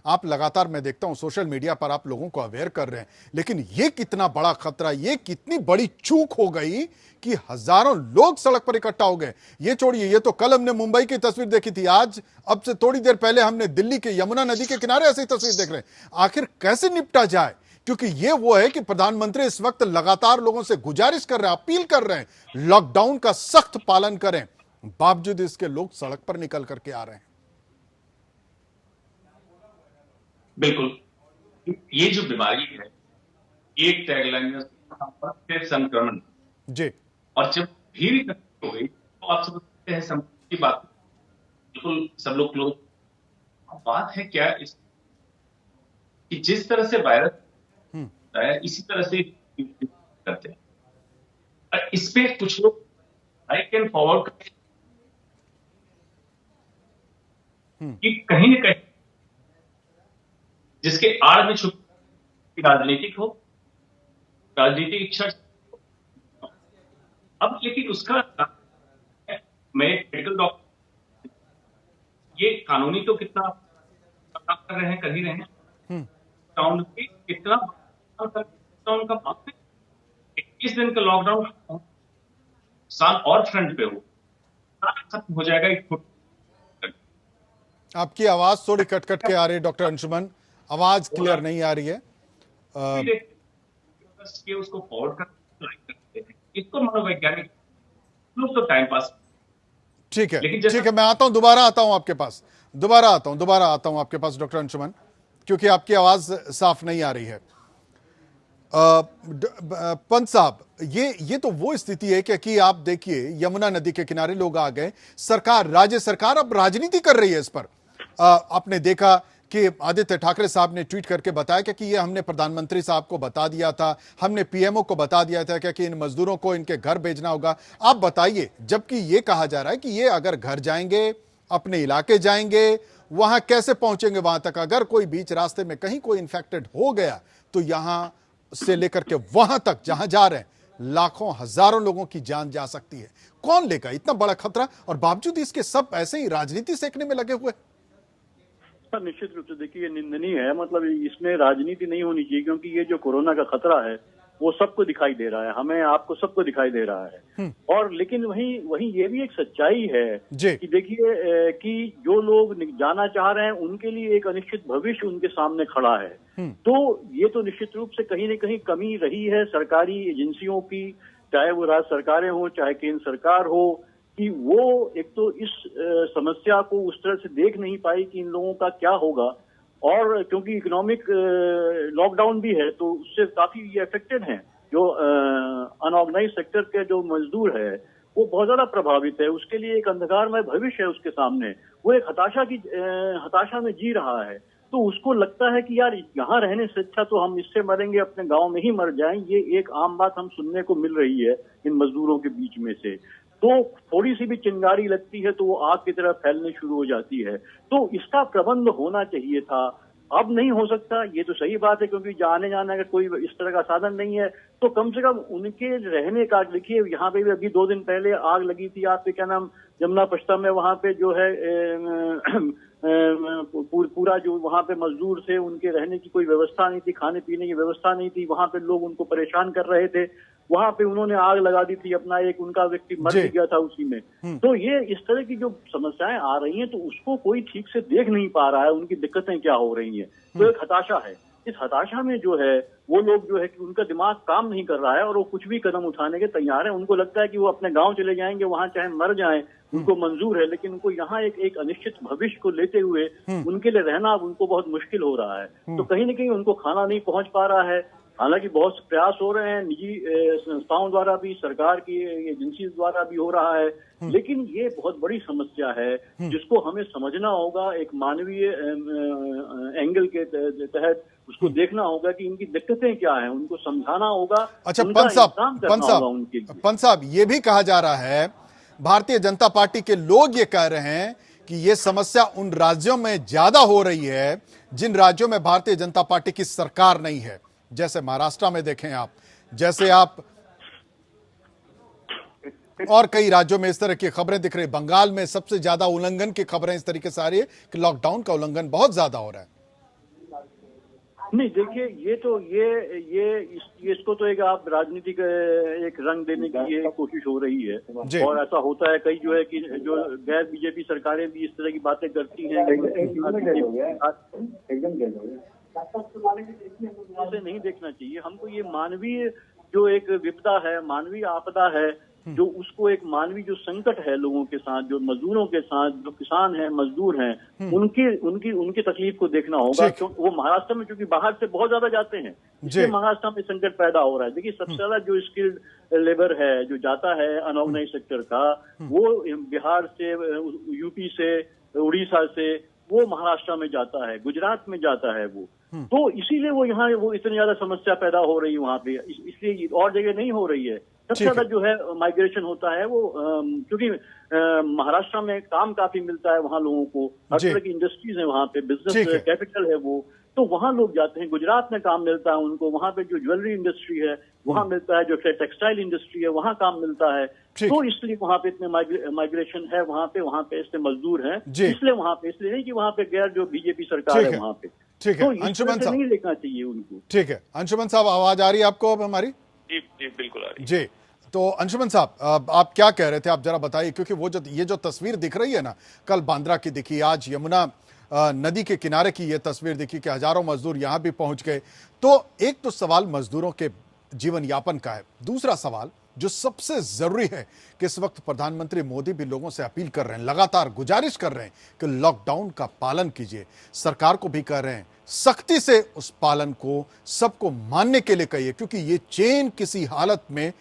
आप लगातार, मैं देखता हूं सोशल मीडिया पर आप लोगों को अवेयर कर रहे हैं, लेकिन ये कितना बड़ा खतरा, ये कितनी बड़ी चूक हो गई कि हजारों लोग सड़क पर इकट्ठा हो गए। ये छोड़िए, ये तो कल हमने मुंबई की तस्वीर देखी थी, आज अब से थोड़ी देर पहले हमने दिल्ली के यमुना नदी के किनारे ऐसी तस्वीर देख रहे हैं। आखिर कैसे निपटा जाए? क्योंकि ये वो है कि प्रधानमंत्री इस वक्त लगातार लोगों से गुजारिश कर रहे हैं, अपील कर रहे हैं, लॉकडाउन का सख्त पालन करें, बावजूद इसके लोग सड़क पर निकल करके आ रहे हैं। बिल्कुल, ये जो बीमारी है, एक टैगलाइन है संक्रमण जी, और जब भीड़ हो गई तो आप समझते हैं संक्रमण की बात, बिल्कुल सब लोग क्लोज। बात है क्या इस कि जिस तरह से वायरस होता है इसी तरह से करते हैं, और इस पे कुछ लोग राइट एंड फॉरवर्ड कि कहीं न कहीं जिसके आड़ में छुपी राजनीतिक हो, राजनीतिक इच्छा। अब लेकिन उसका मैं मेडिकल डॉक्टर, ये कानूनी तो कितना काम कर रहे हैं, कर ही रहे हैं, लॉकडाउन पे कितना लॉकडाउन का बात है, 21 दिन का लॉकडाउन साल और फ्रंट पे हो, खत्म हो जाएगा। एक आपकी आवाज थोड़ी कट कट के आ रही है डॉक्टर अंशुमन, आवाज क्लियर नहीं आ रही है। उसको फॉरवर्ड करते हैं, इसको मनोवैज्ञानिक लोग तो टाइम पास। ठीक है, ठीक है, मैं आता हूं, दोबारा आता हूं आपके पास, दोबारा आता हूं आपके पास डॉक्टर अंशुमन, क्योंकि आपकी आवाज साफ नहीं आ रही है। पंत साहब, ये तो वो स्थिति है कि आप देखिए यमुना नदी के किनारे लोग आ गए, सरकार, राज्य सरकार अब राजनीति कर रही है इस पर। आपने देखा कि आदित्य ठाकरे साहब ने ट्वीट करके बताया कि ये हमने प्रधानमंत्री साहब को बता दिया था, हमने पीएमओ को बता दिया था कि इन मजदूरों को इनके घर भेजना होगा। आप बताइए, जबकि ये कहा जा रहा है कि ये अगर घर जाएंगे, अपने इलाके जाएंगे, वहां कैसे पहुंचेंगे वहां तक? अगर कोई बीच रास्ते में कहीं कोई इन्फेक्टेड हो गया तो यहां से लेकर के वहां तक जहां जा रहे हैं, लाखों हजारों लोगों की जान जा सकती है। कौन लेगा इतना बड़ा खतरा? और बावजूद इसके सब ऐसे ही राजनीति सेकने में लगे हुए। निश्चित रूप से देखिए, ये निंदनीय है। मतलब इसमें राजनीति नहीं होनी चाहिए, क्योंकि ये जो कोरोना का खतरा है वो सबको दिखाई दे रहा है, हमें आपको सबको दिखाई दे रहा है। और लेकिन वहीं ये भी एक सच्चाई है कि देखिए कि जो लोग जाना चाह रहे हैं उनके लिए एक अनिश्चित भविष्य उनके सामने खड़ा है। तो ये तो निश्चित रूप से कहीं न कहीं कमी रही है सरकारी एजेंसियों की, चाहे वो राज्य सरकारें हो चाहे केंद्र सरकार हो, कि वो एक तो इस समस्या को उस तरह से देख नहीं पाई कि इन लोगों का क्या होगा। और क्योंकि इकोनॉमिक लॉकडाउन भी है तो उससे काफी ये अफेक्टेड हैं। जो अनऑर्गेनाइज सेक्टर के जो मजदूर है वो बहुत ज्यादा प्रभावित है, उसके लिए एक अंधकारमय भविष्य है उसके सामने, वो एक हताशा में जी रहा है। तो उसको लगता है कि यार यहाँ रहने से अच्छा तो हम इससे मरेंगे अपने गांव में ही मर जाएं। ये एक आम बात हम सुनने को मिल रही है इन मजदूरों के बीच में से। तो थोड़ी सी भी चिंगारी लगती है तो वो आग की तरह फैलने शुरू हो जाती है। तो इसका प्रबंध होना चाहिए था, अब नहीं हो सकता, ये तो सही बात है, क्योंकि आने जाने का कोई इस तरह का साधन नहीं है। तो कम से कम उनके रहने का, देखिए यहाँ पे भी अभी 2 दिन पहले आग लगी थी आपके क्या नाम जमुना पश्चिम में, वहां पे जो है पूरा जो वहां पे मजदूर थे उनके रहने की कोई व्यवस्था नहीं थी, खाने पीने की व्यवस्था नहीं थी, वहां पे लोग उनको परेशान कर रहे थे, वहां पे उन्होंने आग लगा दी थी, अपना एक उनका व्यक्ति मर भी गया था उसी में। तो ये इस तरह की जो समस्याएं आ रही हैं तो उसको कोई ठीक से देख नहीं पा रहा है, उनकी दिक्कतें क्या हो रही हैं। तो एक हताशा है, इस हताशा में जो है वो लोग जो है कि उनका दिमाग काम नहीं कर रहा है और वो कुछ भी कदम उठाने के तैयार है। उनको लगता है कि वो अपने गांव चले जाएंगे, वहां चाहे मर जाएं, उनको मंजूर है, लेकिन उनको यहाँ एक अनिश्चित भविष्य को लेते हुए उनके लिए रहना अब उनको बहुत मुश्किल हो रहा है। तो कहीं न कहीं उनको खाना नहीं पहुंच पा रहा है। हालांकि बहुत से प्रयास हो रहे हैं, निजी संस्थाओं द्वारा भी, सरकार की एजेंसी द्वारा भी हो रहा है, लेकिन ये बहुत बड़ी समस्या है जिसको हमें समझना होगा, एक मानवीय एंगल के तहत उसको देखना होगा कि इनकी दिक्कतें क्या हैं, उनको समझाना होगा। अच्छा पंत साहब, ये भी कहा जा रहा है, भारतीय जनता पार्टी के लोग ये कह रहे हैं कि ये समस्या उन राज्यों में ज्यादा हो रही है जिन राज्यों में भारतीय जनता पार्टी की सरकार नहीं है, जैसे महाराष्ट्र में देखें आप, जैसे आप और कई राज्यों में इस तरह की खबरें दिख रही। बंगाल में सबसे ज्यादा उल्लंघन की खबरें इस तरीके से आ रही है कि लॉकडाउन का उल्लंघन बहुत ज्यादा हो रहा है। नहीं देखिए, ये तो इसको तो एक आप राजनीतिक एक रंग देने की ये कोशिश हो रही है, और ऐसा होता है कई जो है कि जो गैर बीजेपी सरकारें भी इस तरह की बातें करती हैं। ऐसे नहीं देखना चाहिए हमको। ये मानवीय जो एक विपदा है, मानवीय आपदा है, जो उसको एक मानवीय जो संकट है लोगों के साथ, जो मजदूरों के साथ, जो किसान हैं, मजदूर हैं, उनकी तकलीफ को देखना होगा। क्योंकि वो महाराष्ट्र में चूंकि बाहर से बहुत ज्यादा जाते हैं, इसलिए महाराष्ट्र में संकट पैदा हो रहा है। देखिए सबसे ज्यादा जो स्किल्ड लेबर है जो जाता है अनऑर्गेनाइज सेक्टर का, वो बिहार से, यूपी से, उड़ीसा से, वो महाराष्ट्र में जाता है, गुजरात में जाता है वो। तो इसीलिए वो इतनी ज्यादा समस्या पैदा हो रही है वहां पे, इसलिए और जगह नहीं हो रही है। सबसे ज्यादा जो है माइग्रेशन होता है वो क्योंकि महाराष्ट्र में काम काफी मिलता है वहाँ लोगों को, हर तरह की इंडस्ट्रीज है वहाँ पे, बिजनेस कैपिटल है वो, तो वहाँ लोग जाते हैं। गुजरात में काम मिलता है उनको, वहाँ पे जो ज्वेलरी इंडस्ट्री है वहाँ मिलता है, जो टेक्सटाइल इंडस्ट्री है वहाँ काम मिलता है। तो इसलिए वहाँ पे इतने माइग्रेशन है वहाँ पे इसलिए मजदूर हैं, इसलिए वहाँ पे, इसलिए नहीं कि वहाँ पे गैर जो बीजेपी सरकार है वहाँ पे। ठीक है अंशुमन साहब, नहीं देखना चाहिए उनको। ठीक है अंशुमन साहब, आवाज आ रही है आपको अब हमारी? जी बिल्कुल आ रही है। जी, तो अंशुमन साहब आप क्या कह रहे थे, आप जरा बताइए, क्योंकि वो ये जो तस्वीर दिख रही है ना, कल बांद्रा की दिखी, आज यमुना नदी के किनारे की ये तस्वीर दिखी कि हजारों मजदूर यहां भी पहुंच गए। तो एक तो सवाल मजदूरों के जीवन यापन का है, दूसरा सवाल जो सबसे जरूरी है कि इस वक्त प्रधानमंत्री मोदी भी लोगों से अपील कर रहे हैं, लगातार गुजारिश कर रहे हैं कि लॉकडाउन का पालन कीजिए। सरकार को भी कह रहे हैं सख्ती से उस पालन को सबको मानने के लिए कहिए, क्योंकि ये चेन किसी हालत में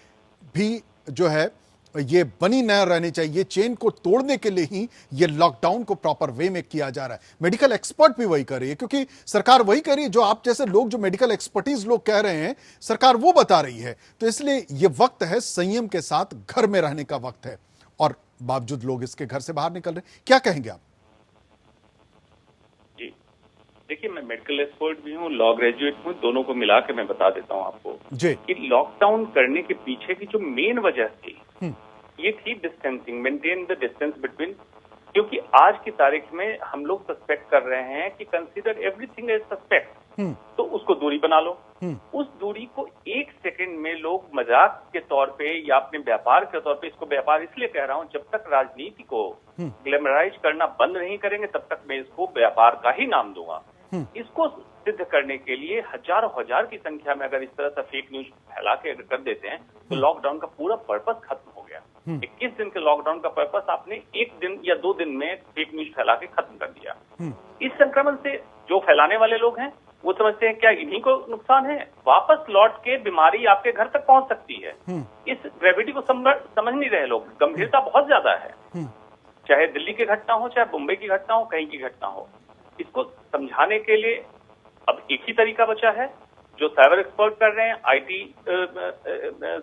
भी जो है ये बनी न रहनी चाहिए। चेन को तोड़ने के लिए ही ये लॉकडाउन को प्रॉपर वे में किया जा रहा है। मेडिकल एक्सपर्ट भी वही कर रही है, क्योंकि सरकार वही कर रही है जो आप जैसे लोग, जो मेडिकल एक्सपर्टीज लोग कह रहे हैं, सरकार वो बता रही है। तो इसलिए ये वक्त है संयम के साथ घर में रहने का वक्त है, और बावजूद लोग इसके घर से बाहर निकल रहे हैं। क्या कहेंगे आप? देखिए, मैं मेडिकल एक्सपर्ट भी हूँ, लॉ ग्रेजुएट हूँ, दोनों को मिला के मैं बता देता हूँ आपको कि लॉकडाउन करने के पीछे की जो मेन वजह थी ये थी distancing, maintain the distance between. क्योंकि आज की तारीख में हम लोग सस्पेक्ट कर रहे हैं कि कंसीडर एवरीथिंग एज सस्पेक्ट, तो उसको दूरी बना लो। उस दूरी को 1 सेकंड में लोग मजाक के तौर पे या अपने व्यापार के तौर पे, इसको व्यापार इसलिए कह रहा हूं, जब तक राजनीति को ग्लैमराइज करना बंद नहीं करेंगे तब तक मैं इसको व्यापार का ही नाम दूंगा। इसको सिद्ध करने के लिए हजारों हजार की संख्या में अगर इस तरह से फेक न्यूज फैला के अगर कर देते हैं तो लॉकडाउन का पूरा पर्पस खत्म हो गया। 21 दिन के लॉकडाउन का पर्पस आपने 1 दिन या 2 दिन में फेक न्यूज फैला के खत्म कर दिया। इस संक्रमण से जो फैलाने वाले लोग हैं वो समझते हैं क्या इन्हीं को नुकसान है, वापस लौट के बीमारी आपके घर तक पहुंच सकती है। इस ग्रेविटी को समझ नहीं रहे लोग, गंभीरता बहुत ज्यादा है। चाहे दिल्ली की घटना हो, चाहे मुंबई की घटना हो, कहीं की घटना हो, इसको समझाने के लिए अब एक ही तरीका बचा है जो साइबर एक्सपर्ट कर रहे हैं, आईटी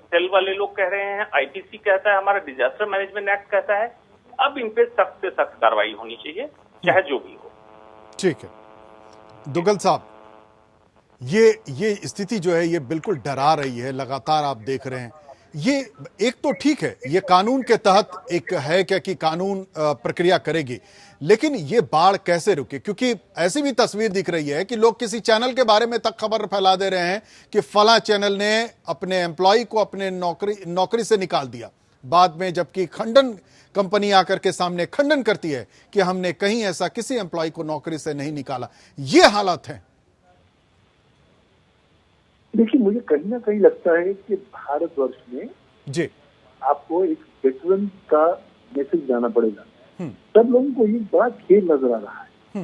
सेल वाले लोग कह रहे हैं, आईटीसी कहता है, हमारा डिजास्टर मैनेजमेंट एक्ट कहता है, अब इन पे सख्त से सख्त कार्रवाई होनी चाहिए, चाहे जो भी हो। ठीक है दुग्गल साहब, ये स्थिति जो है ये बिल्कुल डरा रही है, लगातार आप देख रहे हैं। ये एक तो ठीक है, ये कानून के तहत एक है क्या कि कानून प्रक्रिया करेगी, लेकिन ये बाढ़ कैसे रुके? क्योंकि ऐसी भी तस्वीर दिख रही है कि लोग किसी चैनल के बारे में तक खबर फैला दे रहे हैं कि फला चैनल ने अपने एम्प्लॉय को अपने नौकरी से निकाल दिया, बाद में जबकि खंडन कंपनी आकर के सामने खंडन करती है कि हमने कहीं ऐसा किसी एम्प्लॉय को नौकरी से नहीं निकाला। ये हालात है। देखिए, मुझे कहीं ना कहीं लगता है कि भारतवर्ष में जी आपको एक वेटरन का मैसेज जाना पड़ेगा। सब लोगों को ये बड़ा खेल नजर आ रहा है।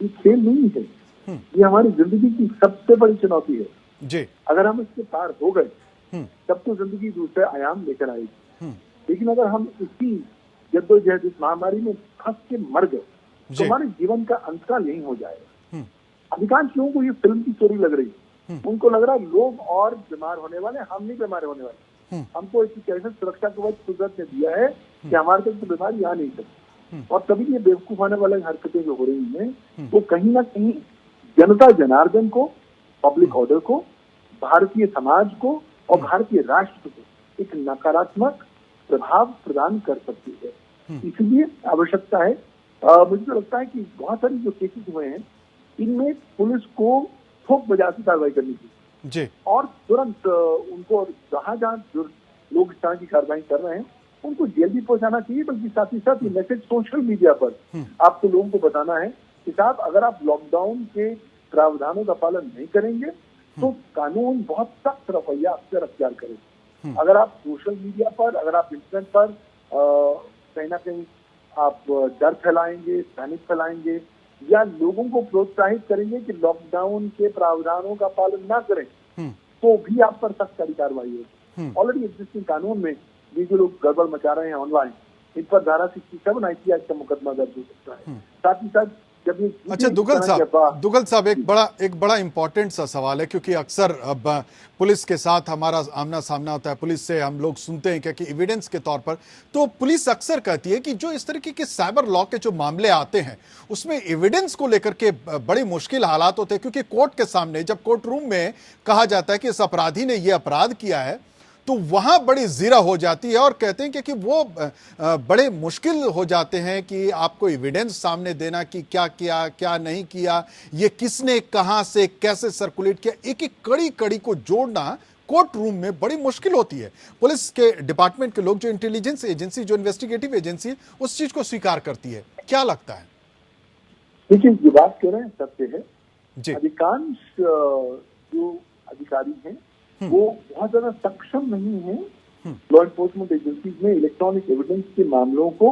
ये खेल नहीं है, ये हमारी जिंदगी की सबसे बड़ी चुनौती है जी। अगर हम इसके पार हो गए तब तो जिंदगी दूसरे आयाम लेकर आएगी, लेकिन अगर हम इसी जद्दोजहद इस महामारी में फंस के मर गए तो हमारे जीवन का अंतकाल यही हो जाएगा। अधिकांश लोगों को ये फिल्म की स्टोरी लग रही है, उनको लग रहा है लोग और बीमार होने वाले, हम नहीं बीमार होने वाले। हमको एक कैसे सुरक्षा कवच कुदरत ने दिया है कि हमारे तक तो बीमारी आ नहीं सकती। और तभी ये बेवकूफाने वाले हरकतें जो हो रही हैं वो कहीं ना कहीं जनता जनार्दन को, पब्लिक ऑर्डर को, भारतीय समाज को और भारतीय राष्ट्र को एक नकारात्मक प्रभाव प्रदान कर सकती है। इसलिए आवश्यकता है, मुझे तो लगता है कि बहुत सारी जो केसेस हुए हैं इनमें पुलिस को ठोक बजा से कार्रवाई करनी चाहिए जी, और तुरंत उनको जहाँ जो लोग इस तरह की कार्रवाई कर रहे हैं उनको जेल भी पहुंचाना चाहिए, बल्कि साथ ही साथ ये मैसेज सोशल मीडिया पर आपको लोगों को बताना है कि साहब अगर आप लॉकडाउन के प्रावधानों का पालन नहीं करेंगे तो कानून बहुत सख्त रवैया अक्सर अख्तियार करेगा। अगर आप सोशल मीडिया पर, अगर आप इंटरनेट पर कहीं ना कहीं आप डर फैलाएंगे, पैनिक फैलाएंगे या लोगों को प्रोत्साहित करेंगे कि लॉकडाउन के प्रावधानों का पालन ना करें तो भी आप पर सख्त कार्रवाई होगी। ऑलरेडी एग्जिस्टिंग कानून में ये जो लोग गड़बड़ मचा रहे हैं ऑनलाइन, इन पर धारा 67 IPI का मुकदमा दर्ज हो सकता है। साथ ही साथ जब ये अच्छा दुग्गल साहब एक बड़ा इंपॉर्टेंट सा सवाल है, क्योंकि अक्सर अब पुलिस के साथ हमारा आमना सामना होता है, पुलिस से हम लोग सुनते हैं कि एविडेंस के तौर पर तो पुलिस अक्सर कहती है कि जो इस तरीके के साइबर लॉ के जो मामले आते हैं उसमें एविडेंस को लेकर के बड़ी मुश्किल हालात होते हैं, क्योंकि कोर्ट के सामने जब कोर्ट रूम में कहा जाता है कि इस अपराधी ने यह अपराध किया है तो वहां बड़ी जीरा हो जाती है और कहते हैं कि वो बड़े मुश्किल हो जाते हैं कि आपको एविडेंस सामने देना कि क्या किया क्या नहीं किया, ये किसने कहां से कैसे सर्कुलेट किया, एक एक कड़ी को जोड़ना कोर्ट रूम में बड़ी मुश्किल होती है। पुलिस के डिपार्टमेंट के लोग, जो इंटेलिजेंस एजेंसी, जो इन्वेस्टिगेटिव एजेंसी, उस चीज को स्वीकार करती है। क्या लगता है? देखिए, जो बात कह रहे हैं सत्य है। अधिकांश जो अधिकारी हैं वो बहुत ज्यादा सक्षम नहीं है लॉ एनफोर्समेंट एजेंसीज में इलेक्ट्रॉनिक एविडेंस के मामलों को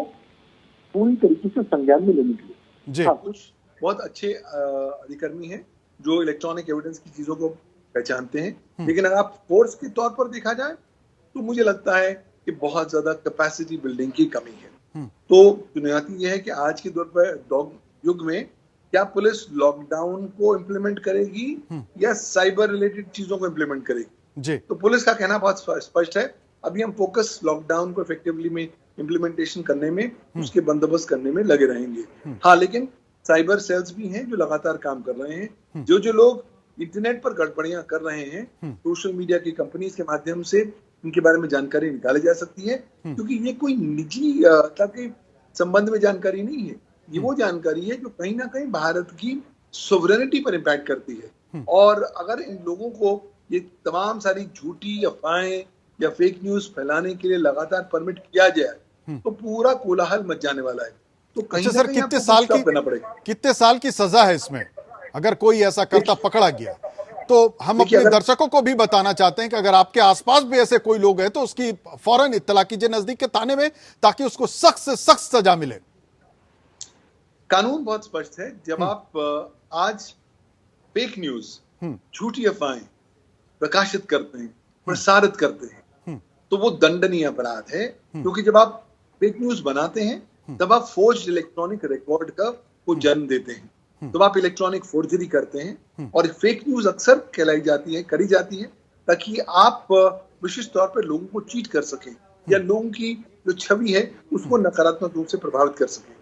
पूरी तरीके से संज्ञान में लेने के लिए। हाँ, कुछ बहुत अच्छे अधिकर्मी हैं जो इलेक्ट्रॉनिक एविडेंस की चीजों को पहचानते हैं, लेकिन अगर आप फोर्स के तौर पर देखा जाए तो मुझे लगता है कि बहुत ज्यादा कैपेसिटी बिल्डिंग की कमी है। तो चुनौती यह है कि आज के दौर पर युग में क्या पुलिस लॉकडाउन को इम्प्लीमेंट करेगी या साइबर रिलेटेड चीजों को इम्प्लीमेंट करेगी जी। तो पुलिस का कहना बहुत स्पष्ट है, अभी हम फोकस लॉकडाउन को इफेक्टिवली में इम्प्लीमेंटेशन करने में, उसके बंदोबस्त करने में लगे रहेंगे। हाँ, लेकिन साइबर सेल्स भी हैं जो लगातार काम कर रहे हैं। जो लोग इंटरनेट पर गड़बड़ियां कर रहे हैं, सोशल मीडिया की कंपनीज के माध्यम से इनके बारे में जानकारी निकाली जा सकती है, क्योंकि ये कोई निजी के संबंध में जानकारी नहीं है। ये वो जानकारी है जो कहीं ना कहीं भारत की सोवरेनिटी पर इम्पैक्ट करती है। और अगर इन लोगों को ये तमाम सारी झूठी अफवाहें या फेक न्यूज फैलाने के लिए लगातार परमिट किया जाए तो पूरा कोलाहल मच जाने वाला है। तो कहीं अच्छा सर, ना कहीं कितने साल की सजा है इसमें अगर कोई ऐसा करता पकड़ा गया? तो हम अपने दर्शकों को भी बताना चाहते हैं कि अगर आपके आसपास भी ऐसे कोई लोग हैं तो उसकी फौरन इत्तला कीजिए नजदीक के थाने में, ताकि उसको सख्त से सख्त सजा मिले। कानून बहुत स्पष्ट है। जब आप आज फेक न्यूज, झूठी अफवाहें प्रकाशित करते हैं, प्रसारित करते हैं, तो वो दंडनीय अपराध है। क्योंकि जब आप फेक न्यूज बनाते हैं तब आप फोर्ज्ड इलेक्ट्रॉनिक रिकॉर्ड का वो जन्म देते हैं, तब आप इलेक्ट्रॉनिक फोर्जरी करते हैं। और फेक न्यूज अक्सर करी जाती है ताकि आप विशिष्ट तौर पर लोगों को चीट कर सकें या लोगों की जो छवि है उसको नकारात्मक रूप से प्रभावित कर सकें।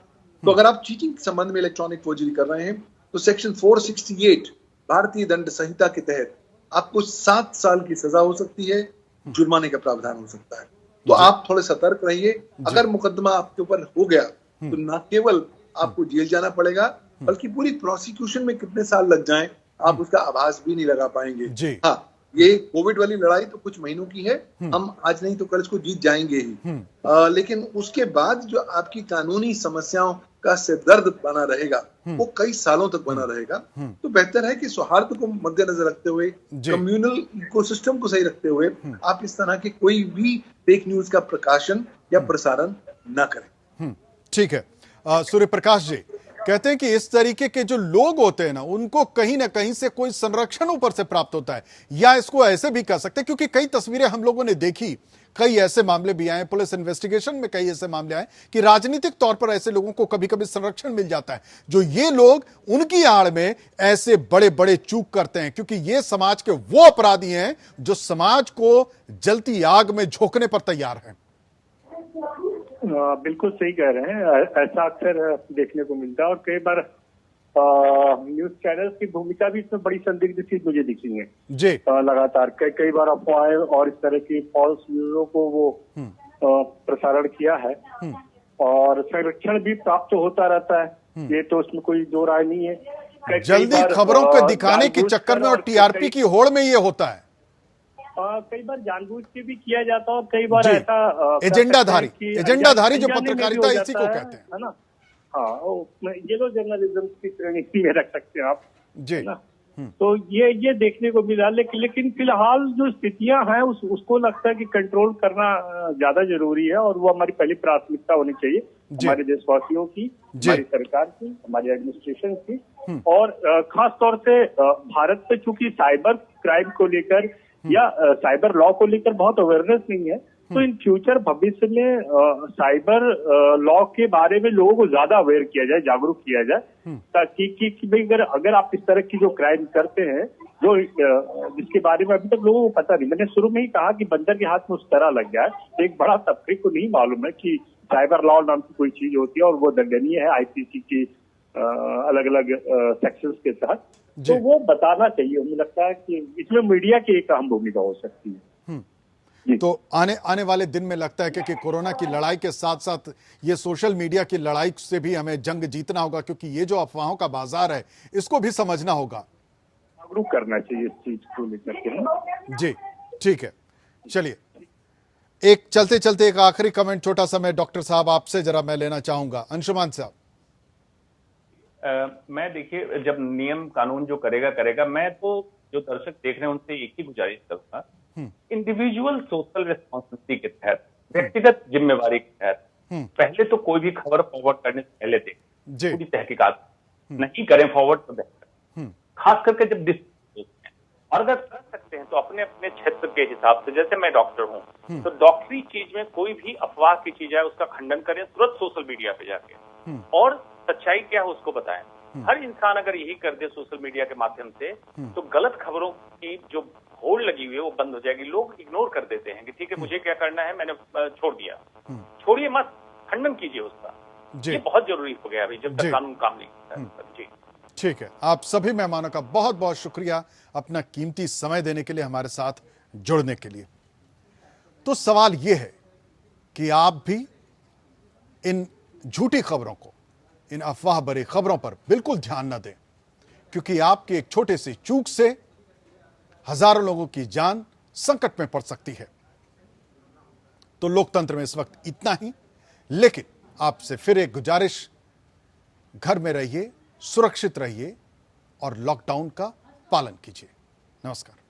तो अगर आप चीटिंग के संबंध में इलेक्ट्रॉनिक फोर्जरी कर रहे हैं तो सेक्शन 468 भारतीय दंड संहिता के तहत आपको 7 साल की सजा हो सकती है, जुर्माने का प्रावधान हो सकता है। तो आप थोड़े सतर्क रहिए। अगर मुकदमा आपके ऊपर हो गया तो न केवल आपको जेल जाना पड़ेगा बल्कि पूरी प्रोसिक्यूशन में कितने साल लग जाएं आप उसका आभास भी नहीं लगा पाएंगे। हाँ, ये कोविड वाली लड़ाई तो कुछ महीनों की है, हम आज नहीं तो कल इसको जीत जाएंगे ही। लेकिन उसके बाद जो आपकी कानूनी समस्याओं का सिरदर्द बना रहेगा वो कई सालों तक बना रहेगा। तो बेहतर है कि सौहार्द को मद्देनजर रखते हुए, कम्युनल इकोसिस्टम को सही रखते हुए आप इस तरह के कोई भी फेक न्यूज का प्रकाशन या प्रसारण न करें। ठीक है। सूर्य प्रकाश जी कहते हैं कि इस तरीके के जो लोग होते हैं ना, उनको कहीं ना कहीं से कोई संरक्षण ऊपर से प्राप्त होता है, या इसको ऐसे भी कह सकते हैं क्योंकि कई तस्वीरें हम लोगों ने देखी, कई ऐसे मामले भी आए, पुलिस इन्वेस्टिगेशन में कई ऐसे मामले आए कि राजनीतिक तौर पर ऐसे लोगों को कभी कभी संरक्षण मिल जाता है, जो ये लोग उनकी आड़ में ऐसे बड़े बड़े चूक करते हैं, क्योंकि ये समाज के वो अपराधी हैं जो समाज को जलती आग में झोंकने पर तैयार हैं। बिल्कुल सही कह रहे हैं। ऐसा अक्सर देखने को मिलता है और कई बार न्यूज चैनल्स की भूमिका भी इसमें बड़ी संदिग्ध सी मुझे दिखी है जी। लगातार कई बार अफवाहें और इस तरह की फॉल्स न्यूज़ों को वो प्रसारण किया है और संरक्षण भी प्राप्त होता रहता है। ये तो उसमें कोई दो राय नहीं है। जल्दी खबरों को दिखाने के चक्कर में और टीआरपी की होड़ में ये होता है। कई बार जानबूझ के भी किया जाता है और कई बार ऐसा एजेंडाधारी जो पत्रकारिता इसी को कहते हैं, है ना। हाँ, ये लोग जर्नलिज्म की श्रेणी में रख सकते हैं आप जी ना। तो ये देखने को मिला, लेकिन फिलहाल जो स्थितियां हैं उसको लगता है कि कंट्रोल करना ज्यादा जरूरी है और वो हमारी पहली प्राथमिकता होनी चाहिए, हमारे देशवासियों की, हमारी सरकार की, हमारी एडमिनिस्ट्रेशन की। और खास तौर से भारत पे चूंकि साइबर क्राइम को लेकर या साइबर लॉ को लेकर बहुत अवेयरनेस नहीं है, तो इन फ्यूचर भविष्य में साइबर लॉ के बारे में लोगों को ज्यादा अवेयर किया जाए, जागरूक किया जाए, ताकि कि भाई अगर आप इस तरह की जो क्राइम करते हैं जो जिसके बारे में अभी तक लोगों को पता नहीं। मैंने शुरू में ही कहा कि बंदर के हाथ में उस तरह लग गया है। एक बड़ा तबके को नहीं मालूम है कि साइबर लॉ नाम की कोई चीज होती है और वो दंडनीय है आईपीसी की अलग अलग सेक्शंस के तहत। तो वो बताना चाहिए। मुझे लगता है कि इसमें मीडिया की एक अहम भूमिका हो सकती है। तो आने वाले दिन में लगता है कि कोरोना की लड़ाई के साथ साथ ये सोशल मीडिया की लड़ाई से भी हमें जंग जीतना होगा, क्योंकि ये जो अफवाहों का बाजार है इसको भी समझना होगा, जागरूक करना चाहिए इस चीज को लेकर के। जी ठीक है। चलिए एक चलते चलते एक आखिरी कमेंट छोटा सा मैं डॉक्टर साहब आपसे जरा मैं लेना चाहूंगा। अंशुमान साहब। मैं देखिए, जब नियम कानून जो करेगा, मैं तो जो दर्शक देख रहे हैं उनसे एक ही गुजारिश करूंगा, इंडिविजुअल सोशल रिस्पॉन्सिबिलिटी के तहत, व्यक्तिगत जिम्मेवारी के तहत पहले तो कोई भी खबर फॉरवर्ड करने से पहले देखें, पूरी तहकीकात नहीं करें फॉरवर्ड तो बेहतर, खास करके जब और अगर कर सकते हैं तो अपने अपने क्षेत्र के हिसाब से। जैसे मैं डॉक्टर हूं तो डॉक्टरी चीज में कोई भी अफवाह की चीज है उसका खंडन करें तुरंत सोशल मीडिया पे जाके, और सच्चाई क्या है उसको बताएं। हर इंसान अगर यही कर दे सोशल मीडिया के माध्यम से तो गलत खबरों की जो होड़ लगी हुई है वो बंद हो जाएगी। लोग इग्नोर कर देते हैं कि ठीक है मुझे क्या करना है, मैंने छोड़ दिया। छोड़िए मत, खंडन कीजिए उसका। ये बहुत जरूरी हो गया अभी जब तक कानून काम नहीं करता। जी ठीक है। आप सभी मेहमानों का बहुत बहुत शुक्रिया अपना कीमती समय देने के लिए, हमारे साथ जुड़ने के लिए। तो सवाल यह है कि आप भी इन झूठी खबरों को, इन अफवाह भरी खबरों पर बिल्कुल ध्यान न दें, क्योंकि आपकी एक छोटे से चूक से हजारों लोगों की जान संकट में पड़ सकती है। तो लोकतंत्र में इस वक्त इतना ही, लेकिन आपसे फिर एक गुजारिश, घर में रहिए, सुरक्षित रहिए और लॉकडाउन का पालन कीजिए। नमस्कार।